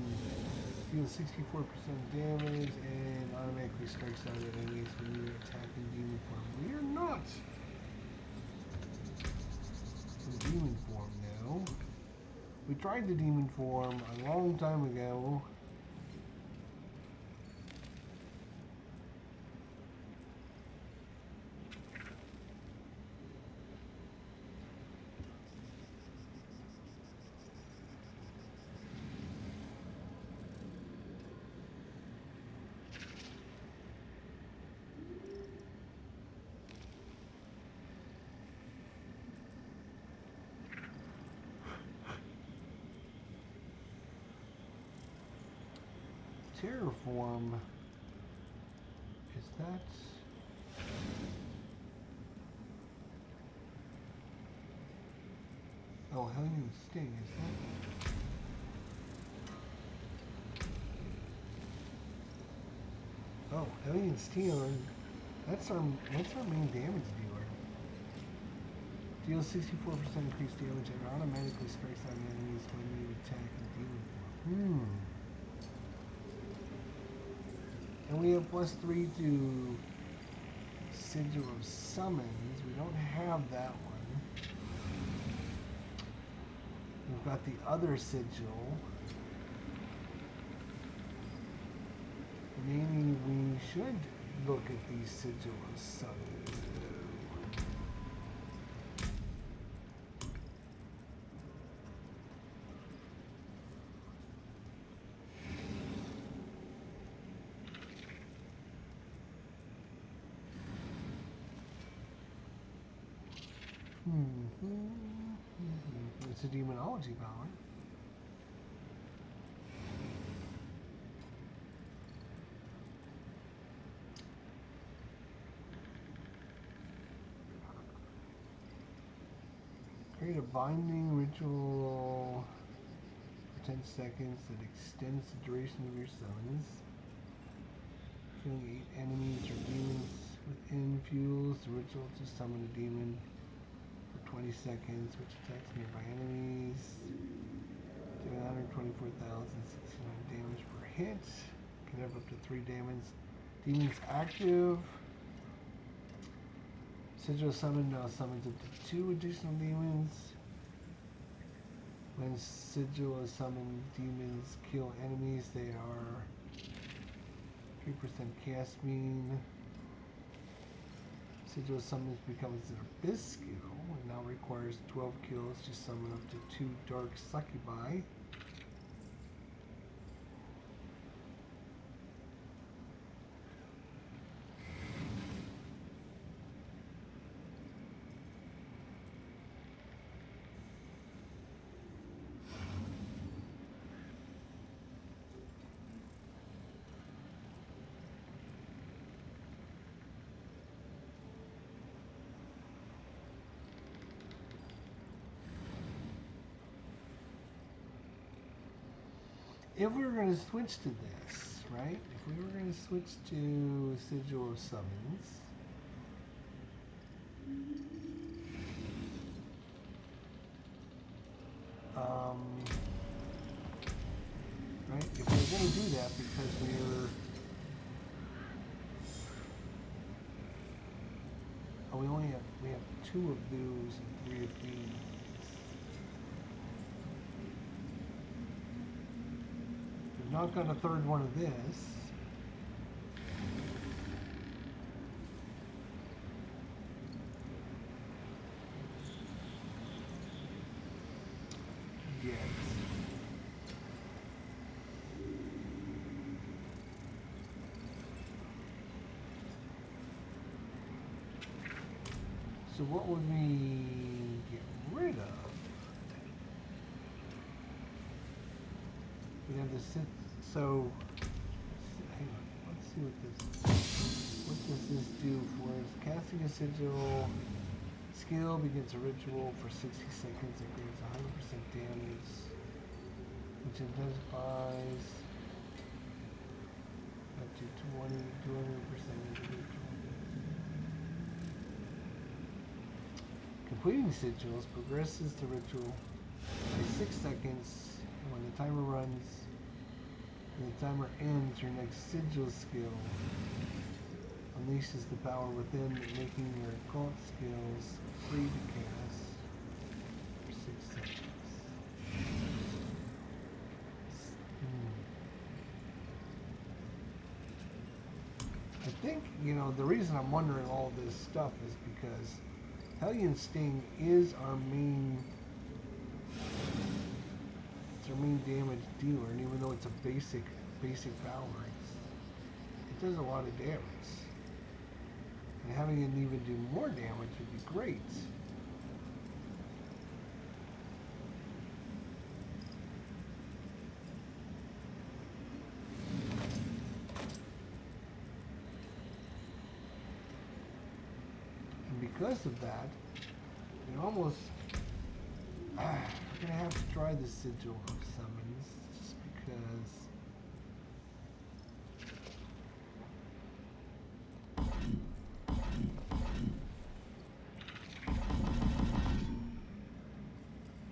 deals 64% damage and automatically strikes out at enemies when you attack in demon form. We are not in demon form now. We tried the demon form a long time ago. Terraform, is that? Oh, Hellion Sting, is that? Oh, Hellion Sting, that's our main damage dealer. Deals 64% increased damage and automatically strikes out enemies when you attack in demon form. And we have +3 to Sigil of Summons. We don't have that one. We've got the other Sigil. Maybe we should look at the Sigil of Summons. It's a demonology power. Create a binding ritual for 10 seconds that extends the duration of your summons. Killing 8 enemies or demons within fuels the ritual to summon a demon. 20 seconds, which attacks nearby enemies. Doing 124,600 damage per hit. Can have up to 3 damage. Demons active. Sigil summon now summons up to 2 additional demons. When Sigil is summoned, demons kill enemies. They are 3% cast speed. Sigil summons becomes an abyss skill and now requires 12 kills to summon up to 2 dark succubi. If we were going to switch to this, right? If we were going to switch to Sigil of Summons, right? If we were going to do that because we have 2 of those and 3 of these. We've not got a third one of this. Yet. So what would we get rid of? We have this. So hang on. Let's see what does this do for us? Casting a sigil skill begins a ritual for 60 seconds that grants 100% damage, which intensifies up to 200% individual. Completing sigils progresses the ritual by 6 seconds, and when the timer runs and the timer ends, your next sigil skill unleashes the power within, making your occult skills free to cast for 6 seconds. I think, the reason I'm wondering all this stuff is because Hellion Sting is our main damage dealer, and even though it's a basic power, it does a lot of damage. And having it even do more damage would be great. And because of that, almost we're gonna have to try the Sigil of Summons just because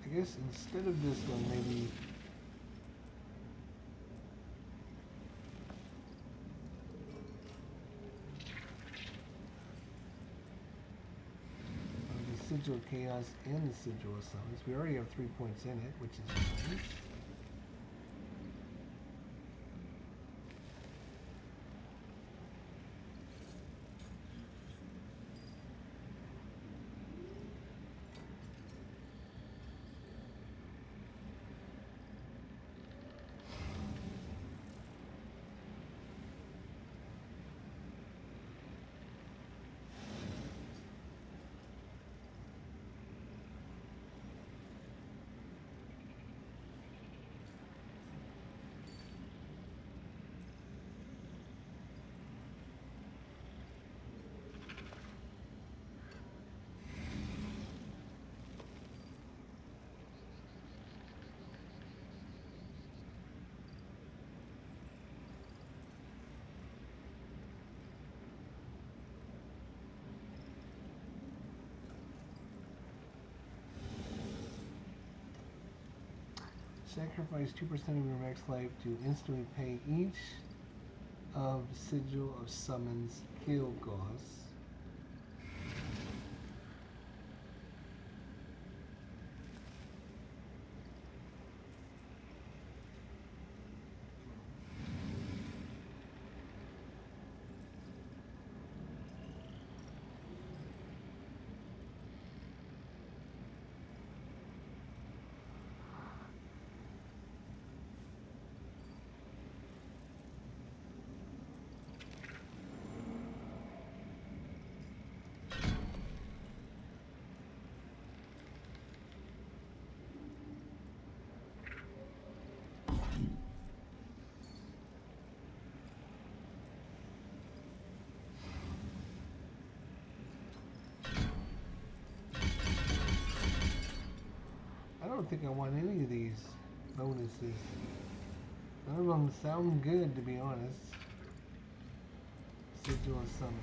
I guess instead of this one, maybe the Sigil of Chaos and the Sigil of Summons. We already have 3 points in it, which is nice. Sacrifice 2% of your max life to instantly pay each of Sigil of Summons kill costs. don't think I want any of these bonuses. None of them sound good, to be honest. Sigil of Summon.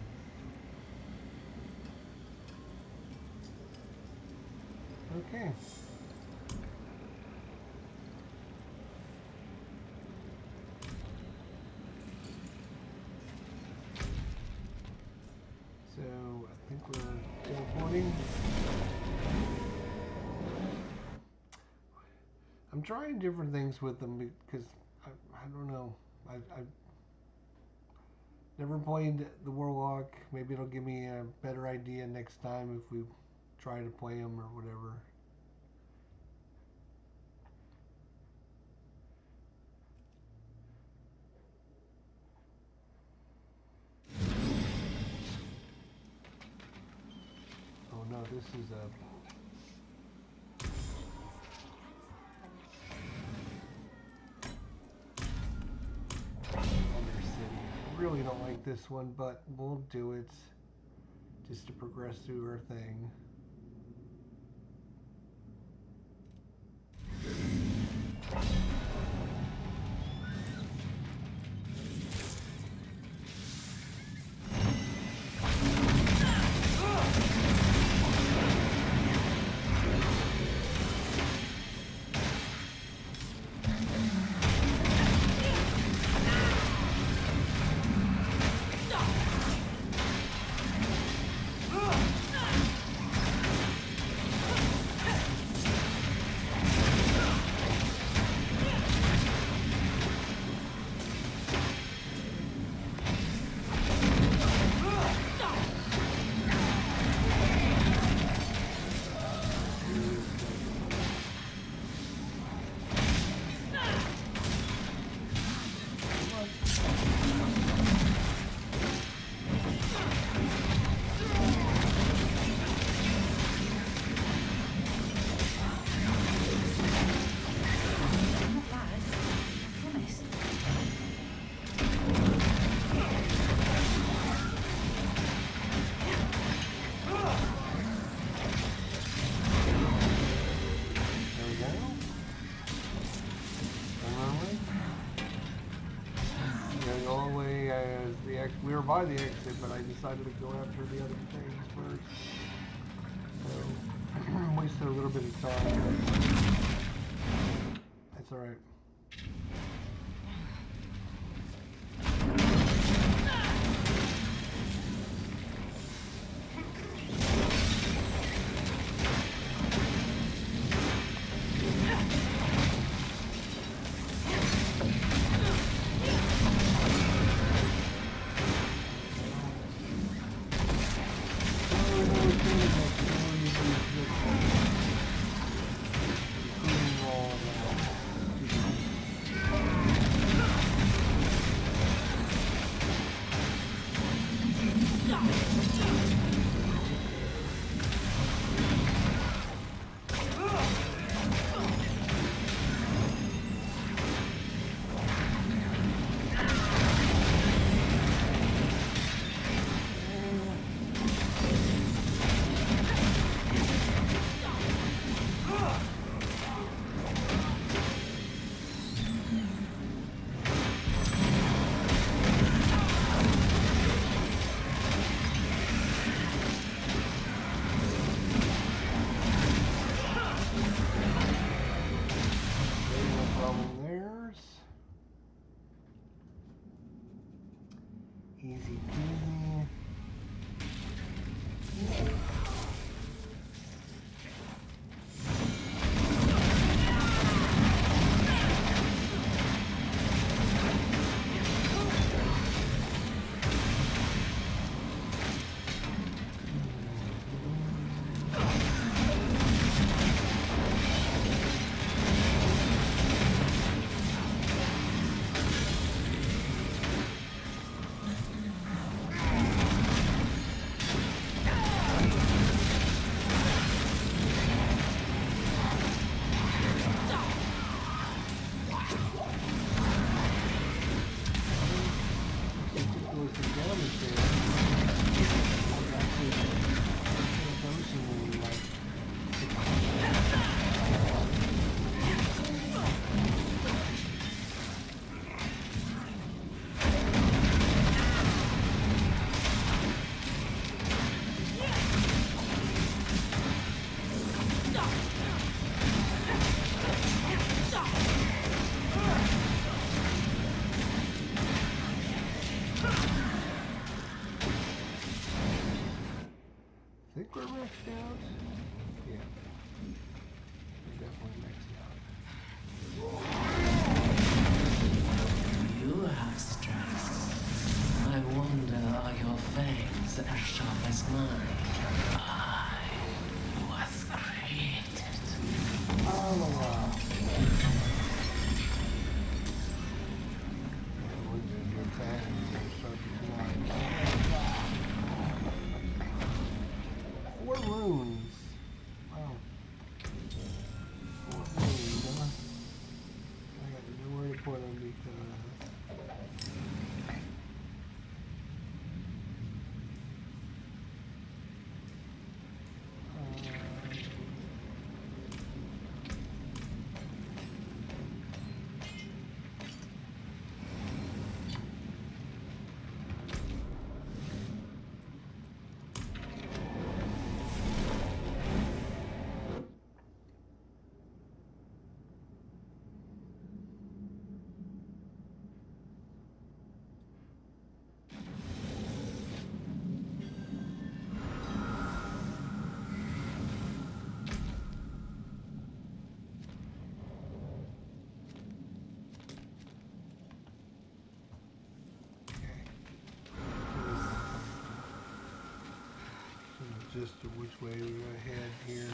Okay. So, I think we're teleporting. I'm trying different things with them because I don't know. I've never played the Warlock. Maybe it'll give me a better idea next time if we try to play them or whatever. Oh no, this is a... really don't like this one, but we'll do it just to progress through our thing. We were by the exit, but I decided to go after the other things first. So, wasted a little bit of time. That's alright. think we're maxed out. Yeah. We're definitely maxed out. You have strength. I wonder, are your fangs as sharp as mine? I was created. Oh, wow. Your fangs are sharp as mine. 4 runes. Wow. 4 runes, huh? I got to know where to put them because... Just to which way we're gonna head here.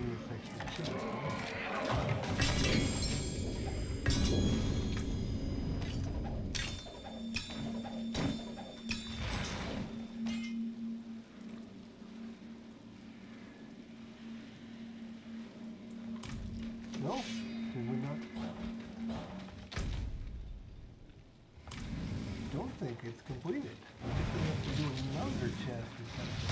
this extra chest. No, did we not? Don't think it's completed. I think we have to do another chest or something.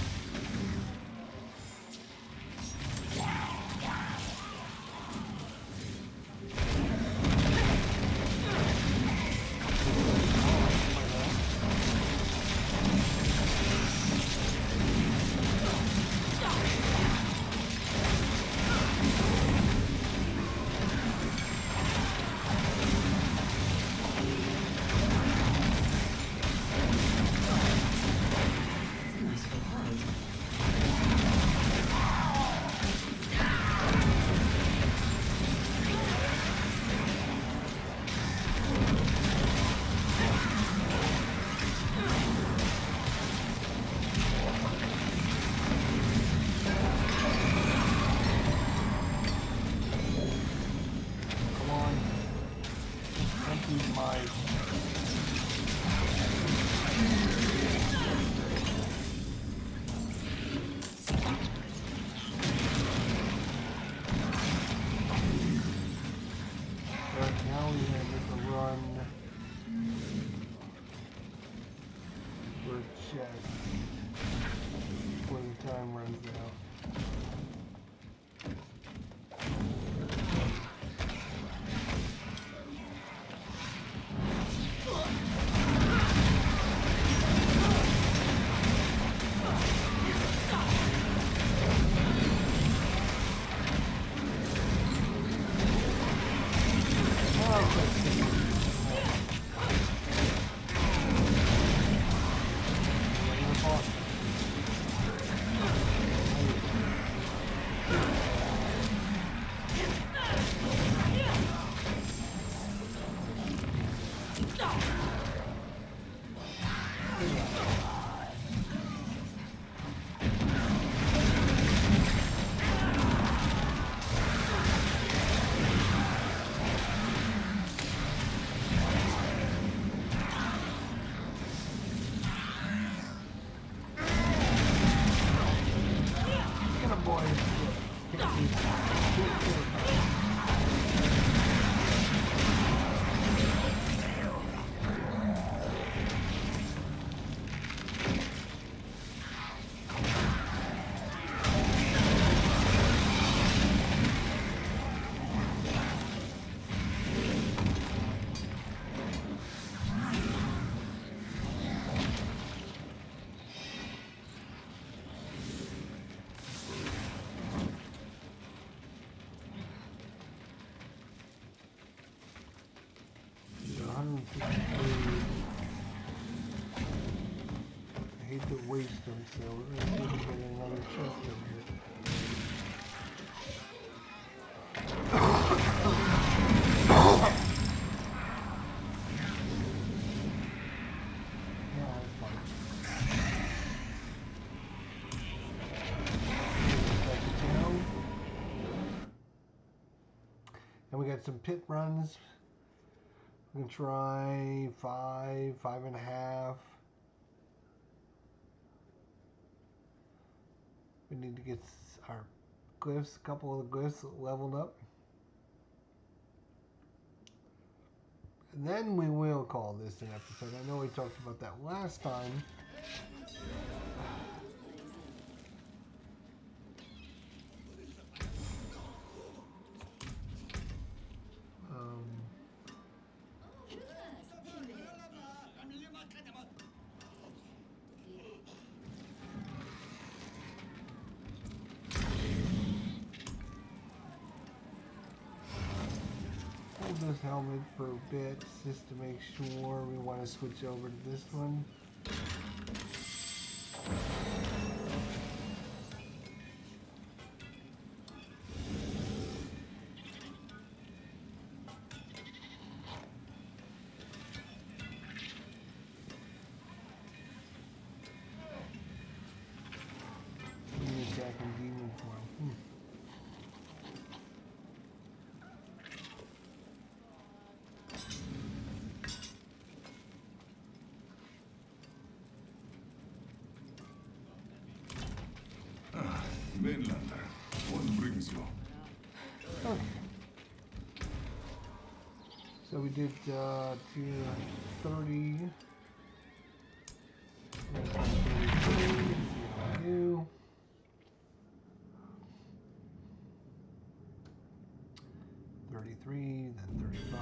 I hate to waste them, so we're going to see if we can get another chest over here. Yeah, that's fine. Back to town. And we got some pit runs. I'm going to try 5.5. We need to get our glyphs, a couple of the glyphs leveled up. And then we will call this an episode. I know we talked about that last time. This helmet for a bit just to make sure we want to switch over to this one. Attacking demon form. Mainlander, what brings you? Okay. So we did 230. 33, then 35.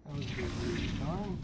That was a good time.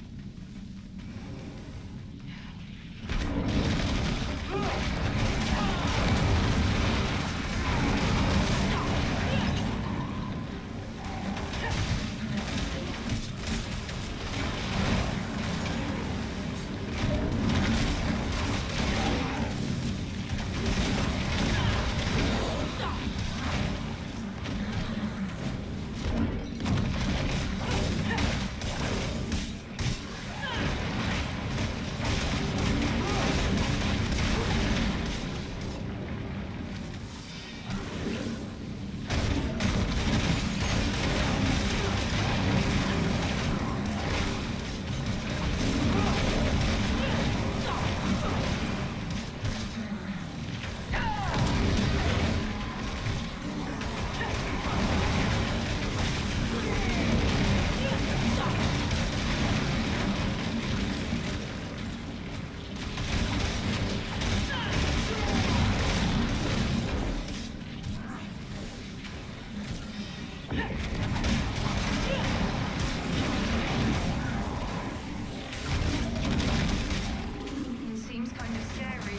Seems kind of scary.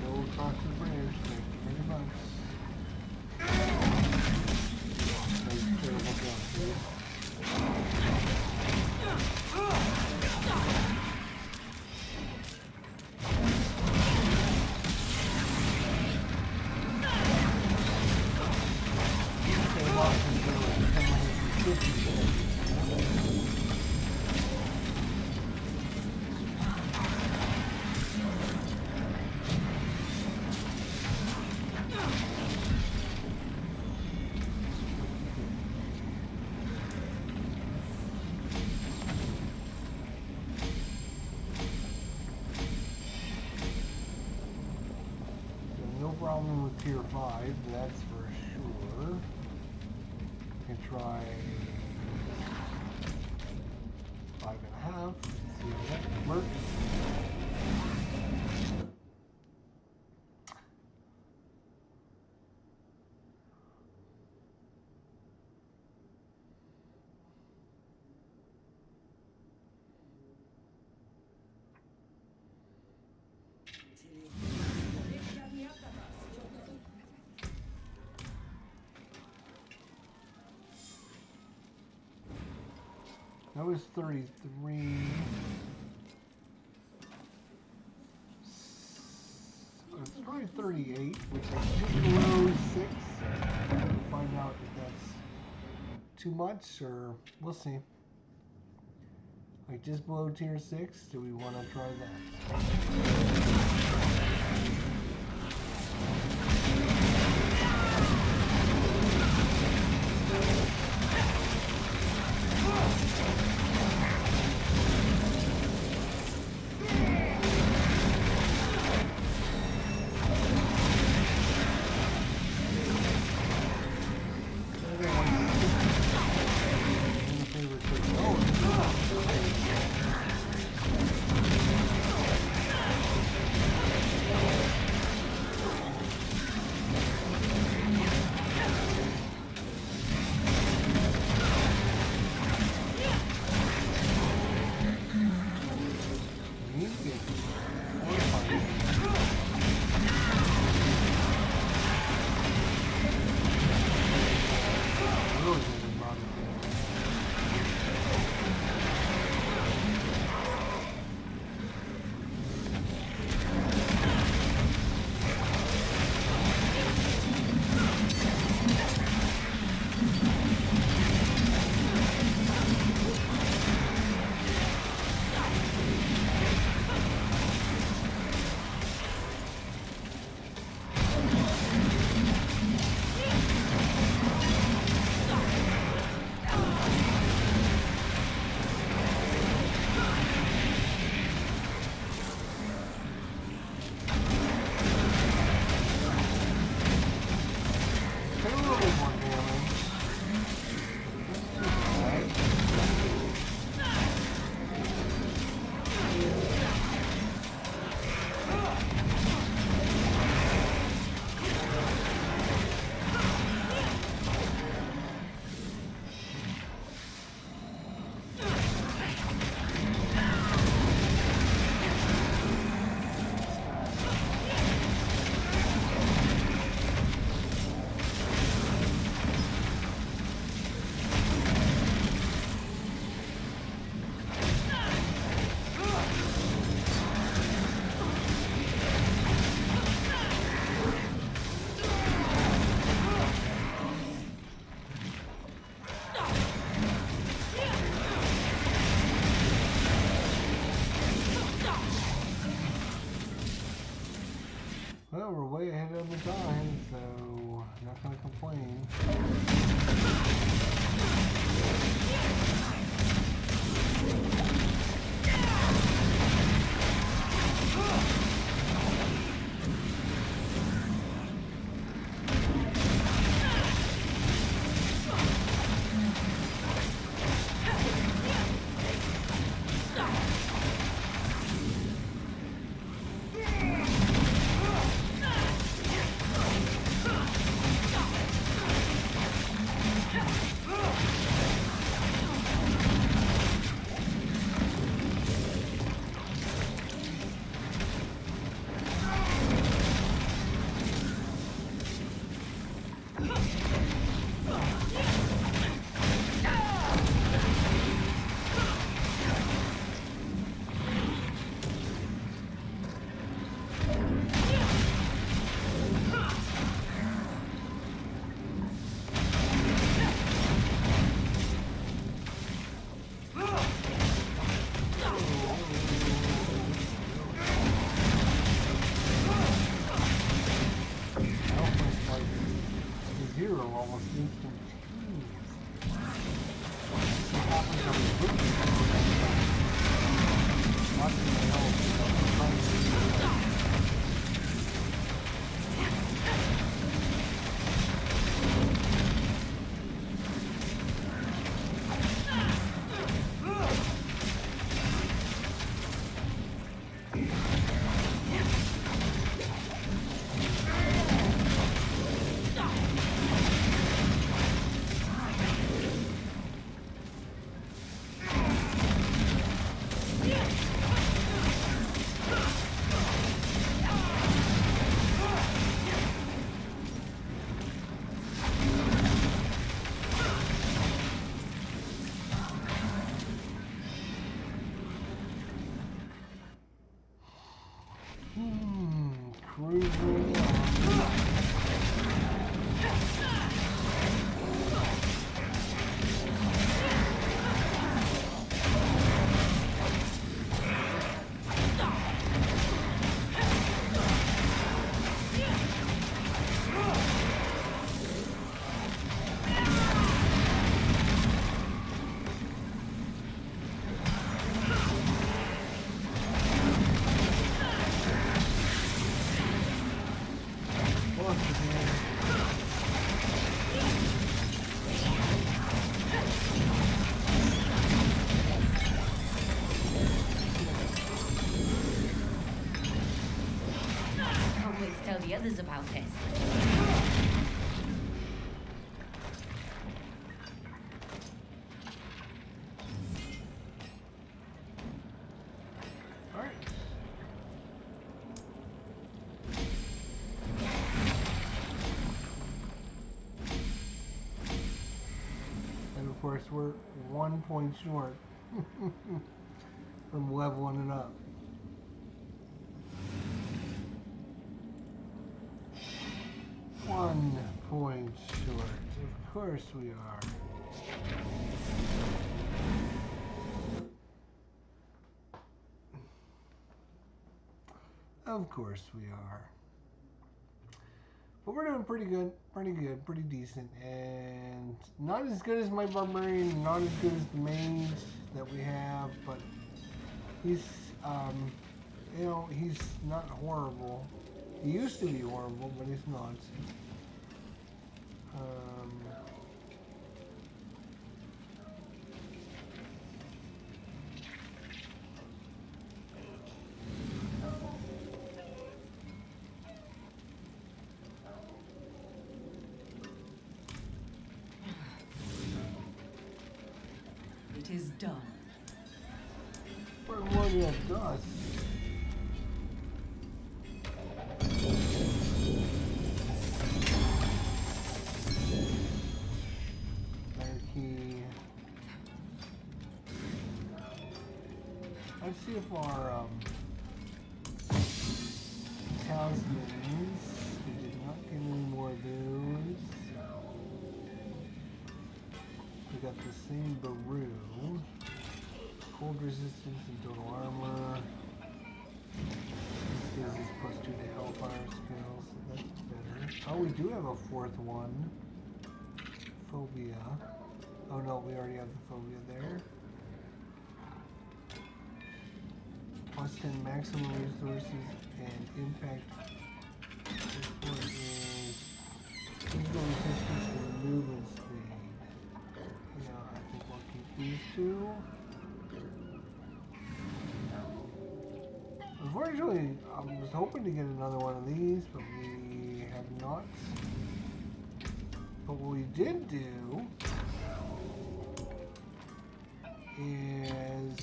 Go across the bridge. Thank you very much. Those terrible guns, dude. Okay, lost control. Come on, 50 seconds. So no problem with tier 5, that's for sure. try 5.5. See if that works. That was 33. It's probably 38, which is just below 6. We'll find out if that's too much, or we'll see. Like just below tier 6, do we want to try that? Well, we're way ahead of the time, so I'm not going to complain. others about it. Alright. And of course, we're 1 point short from leveling it up. One point short. Of course we are. Of course we are. But we're doing pretty good, pretty decent, and not as good as my barbarian, not as good as the mage that we have, but he's, you know, he's not horrible. He used to be horrible, but he's not. It is done. What more do you have dust? Let's see if our talismans, we did not get any more of those. We got the same Baru. Cold resistance and total armor. This gives us +2 to Hellfire skills, so that's better. Oh, we do have a fourth one. Phobia. Oh no, we already have the phobia there. +10 maximum resources and impact. This one is physical resistance and movement speed. Yeah, I think we'll keep these two. Unfortunately, I was hoping to get another one of these, but we have not. But what we did do is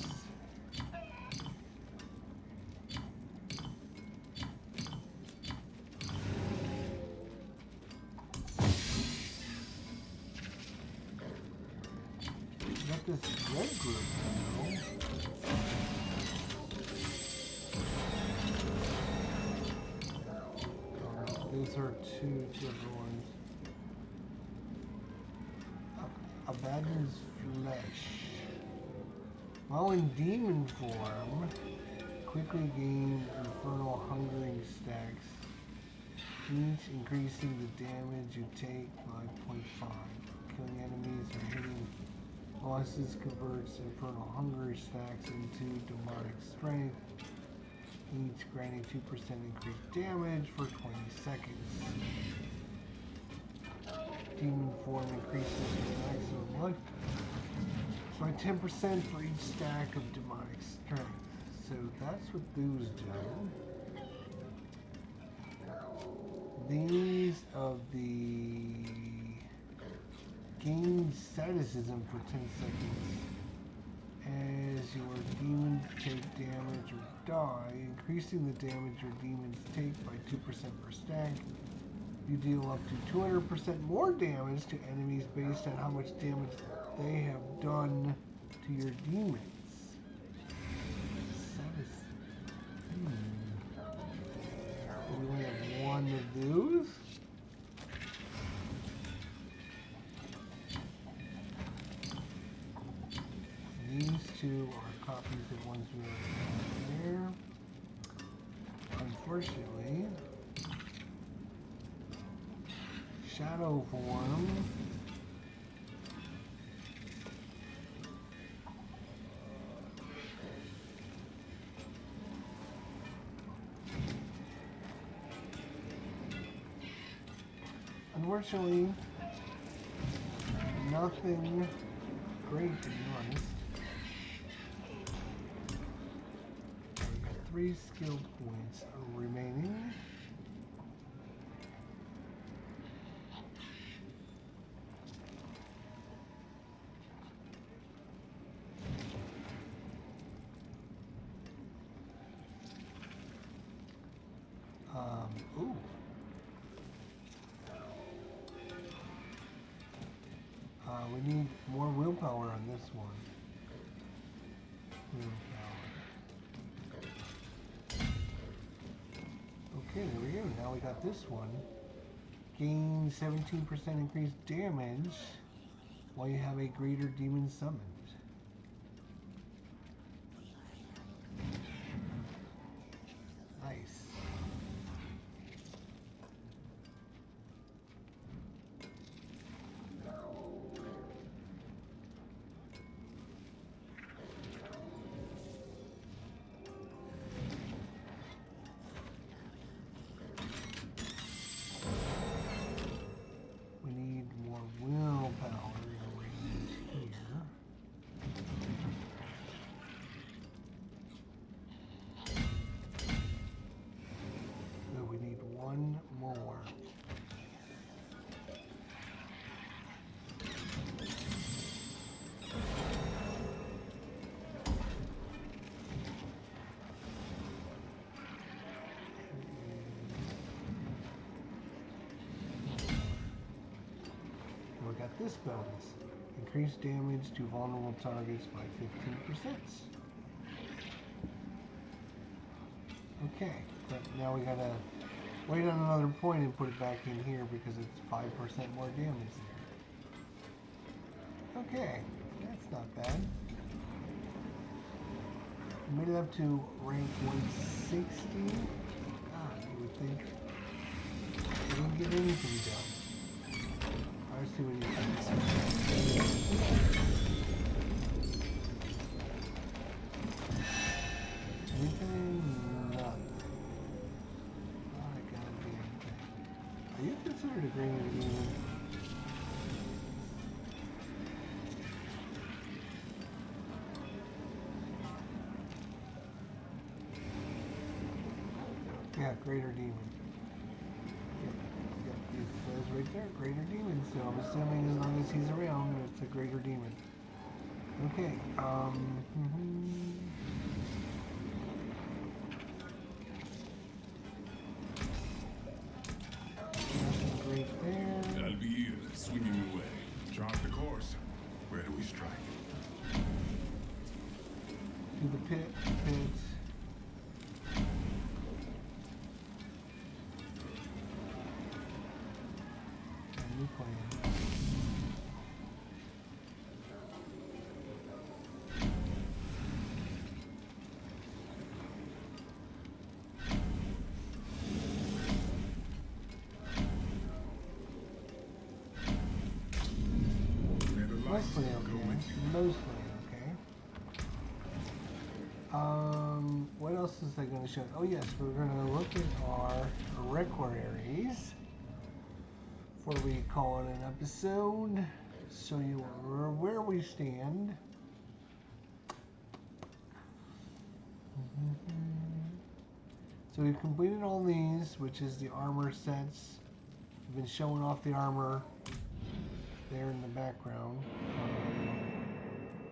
got this red group now. These are two different ones. Abaddon's Flesh. While in demon form, quickly gain infernal hungering stacks, each increasing the damage you take by 0.5. Killing enemies or hitting bosses converts infernal hunger stacks into demonic strength, each granting 2% increased damage for 20 seconds. Demon form increases your maximum life by 10% for each stack of demonic strength. So that's what those do. These of the gain staticism for 10 seconds. As your demons take damage or die, increasing the damage your demons take by 2% per stack. You deal up to 200% more damage to enemies based on how much damage they have done to your demons. We only have one of those. These two are copies of ones we already have there. Unfortunately, shadow form unfortunately nothing great, to be honest. We got 3 skill points remaining. Ooh. We need more willpower on this one. Willpower. Okay, there we go. Now we got this one. Gain 17% increased damage while you have a greater demon summoned. Nice. We need more willpower range here. So we need one more. We got this bonus. Increased damage to vulnerable targets by 15%. Okay, but now we gotta wait on another point and put it back in here because it's 5% more damage there. Okay, that's not bad. We made it up to rank 160. God, you would think we didn't get anything done. Let's see what he says. Anything? Nothing. Not a goddamn thing. Are you considered a greater demon? Yeah, greater demon. It says right there, greater demon, so I'm assuming as long as he's around, it's a greater demon. Okay, Great there. Albier, swinging away. Chart the course. Where do we strike? To the pit. And new plan. Mostly okay. Mostly okay. What else is they going to show? Oh yes, we're going to look at our requiraries before we call it an episode. Show you where we stand. So we've completed all these, which is the armor sets. We've been showing off the armor there in the background.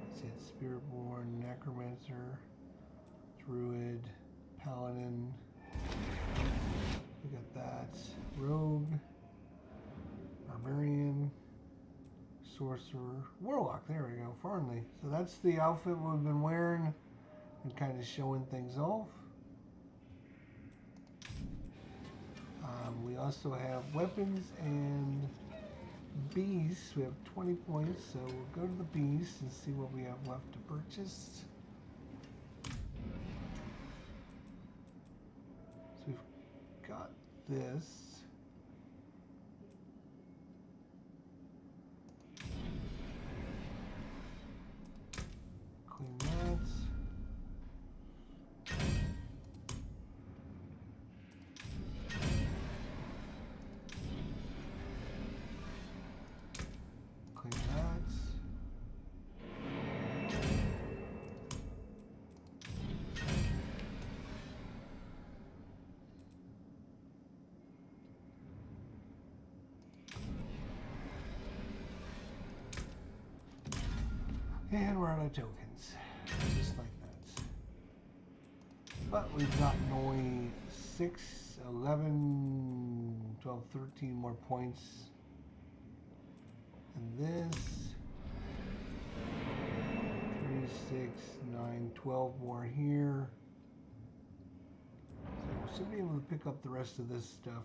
Let's see, it's Spiritborn, Necromancer, Druid, Paladin. We got that. Rogue, Barbarian, Sorcerer, Warlock. There we go. Farnley. So that's the outfit we've been wearing and kind of showing things off. We also have weapons and beasts. We have 20 points, so we'll go to the beasts and see what we have left to purchase. So we've got this. Clean that. Clean that. And we're out of tokens. Just like that. But we've gotten only 6 us 11, 12, 13 more points. And this 3, 6, 9, 12 more here. So we should be able to pick up the rest of this stuff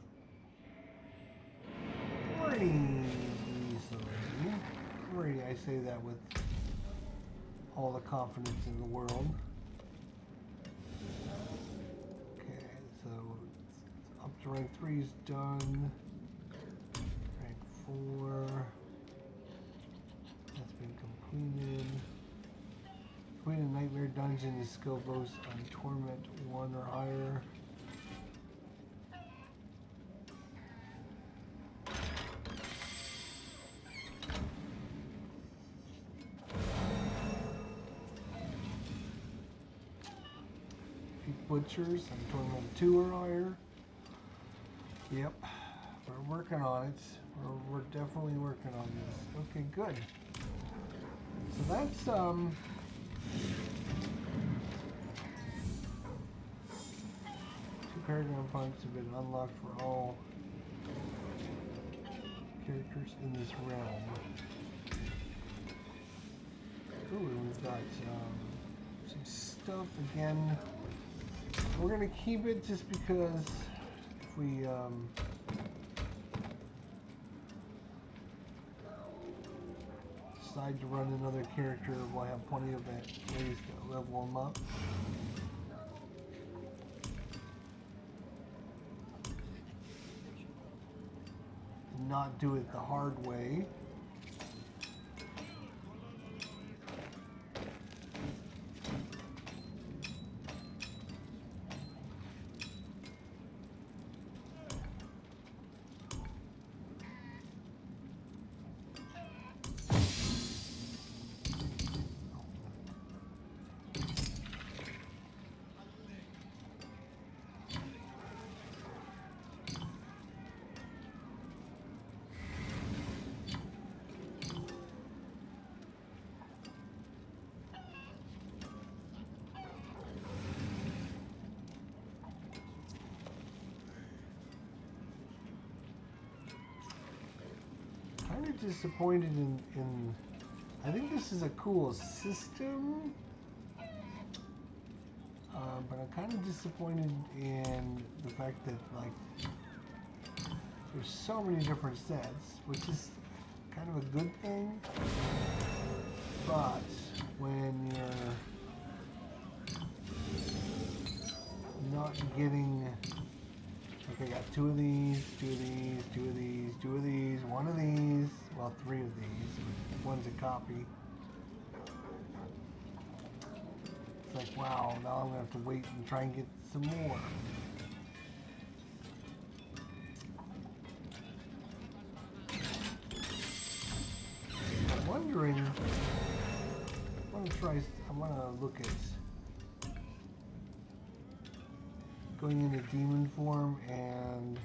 pretty easily. Pretty, I say that with all the confidence in the world. Okay, so up to rank 3 is done. Rank 4. That's been completed. Complete a nightmare dungeon is skill boast on torment 1 or higher. Butchers on torment 2 or higher. Yep, we're working on it. We're definitely working on this. Okay, good. So that's 2 Paragon points have been unlocked for all characters in this realm. Ooh, and we've got some stuff again. We're gonna keep it just because if we decide to run another character, we'll have plenty of ways to level them up. And not do it the hard way. Kind of disappointed in I think this is a cool system, but I'm kind of disappointed in the fact that like there's so many different sets, which is kind of a good thing, but when you're not getting, okay, I got 2 of these, 2 of these, 2 of these, 2 of these, 1 of these, well, 3 of these, one's a copy. It's like, wow, now I'm gonna have to wait and try and get some more. I'm wondering, I wanna look at going into demon form and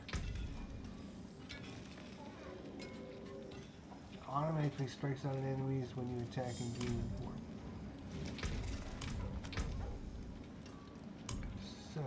automatically strikes out at enemies when you attack in demon form. So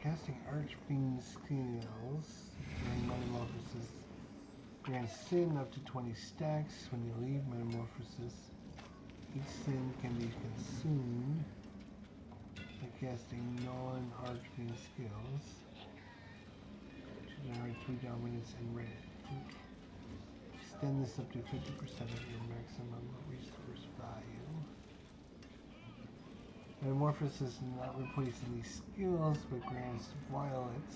casting Archfiend skills during metamorphosis grants sin up to 20 stacks when you leave metamorphosis. Each sin can be consumed by casting non-arcane skills to generate 3 dominance and red. Extend this up to 50% of your maximum resource value. Metamorphosis does not replace any skills, but grants violet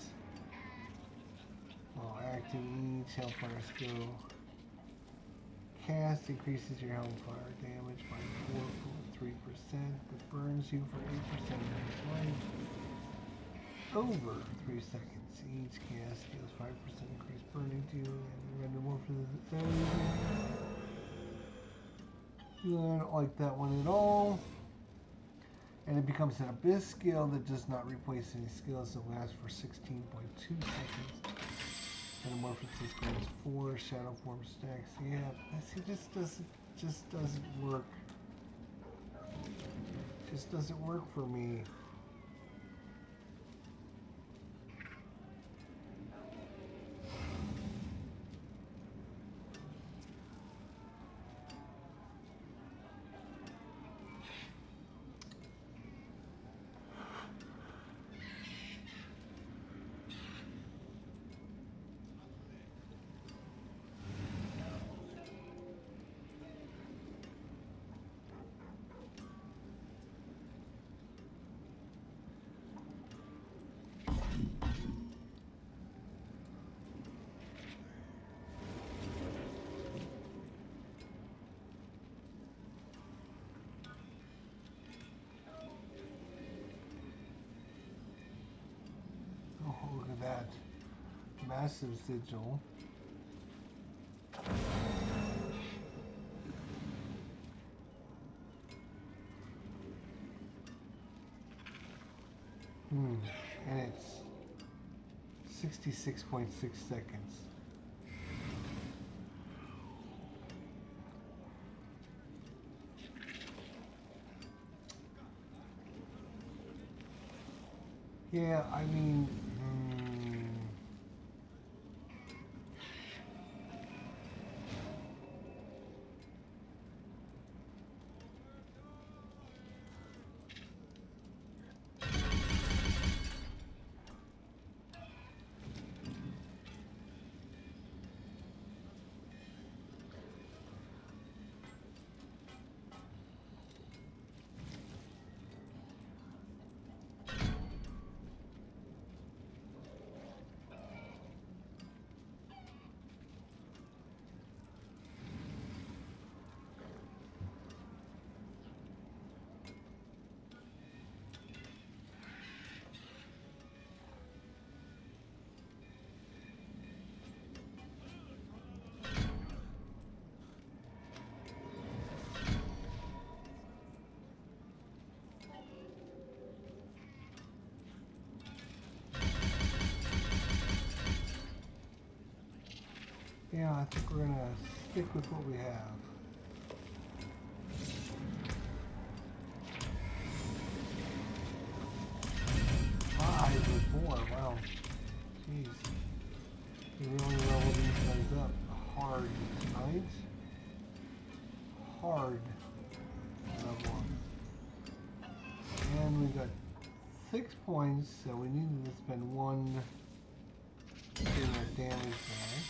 while active. Each hellfire skill cast increases your hellfire damage by 4.3%, but burns you for 8% of your life over 3 seconds. Each cast deals 5% increased burning to you, and metamorphosis. I don't like that one at all. And it becomes an abyss skill that does not replace any skills that last for 16.2 seconds. Metamorphosis grants 4 shadow form stacks. Yeah, see, this doesn't work. Just doesn't work for me. Look at that massive sigil. And it's 66.6 seconds. Yeah, I mean, yeah, I think we're gonna stick with what we have. Five with 4, wow. Jeez. We really leveled these guys up hard tonight. Hard level up. And we got 6 points, so we needed to spend 1 getting our damage back.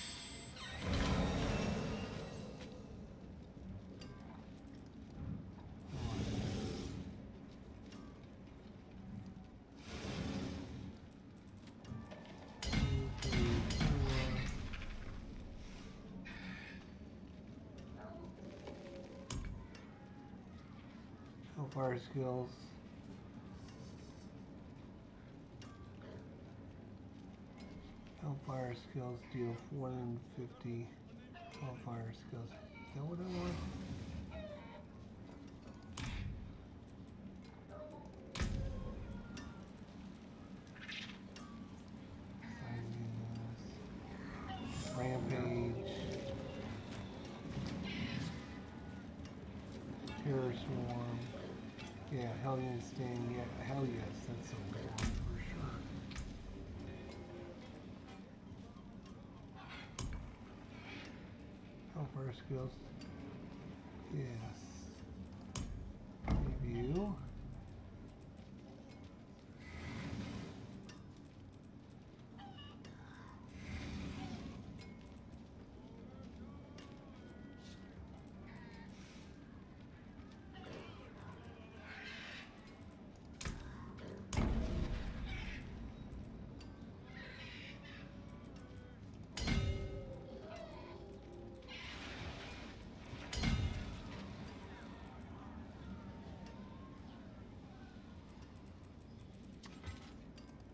Hellfire skills. Hellfire skills deal 450 hellfire skills. Is that what I want? Rampage. Terror Swarm. Yeah, Hellion Sting. Yeah, hell yes, that's so cool for sure. Hellfire skills. Yes. view.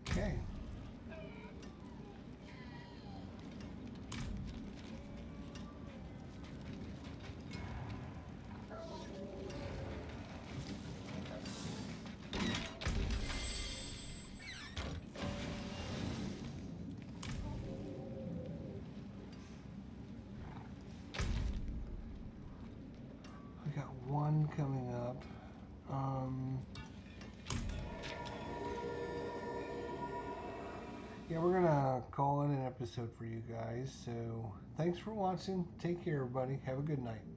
Okay. We got one coming up. Yeah, we're gonna call it an episode for you guys. So thanks for watching. Take care, everybody. Have a good night.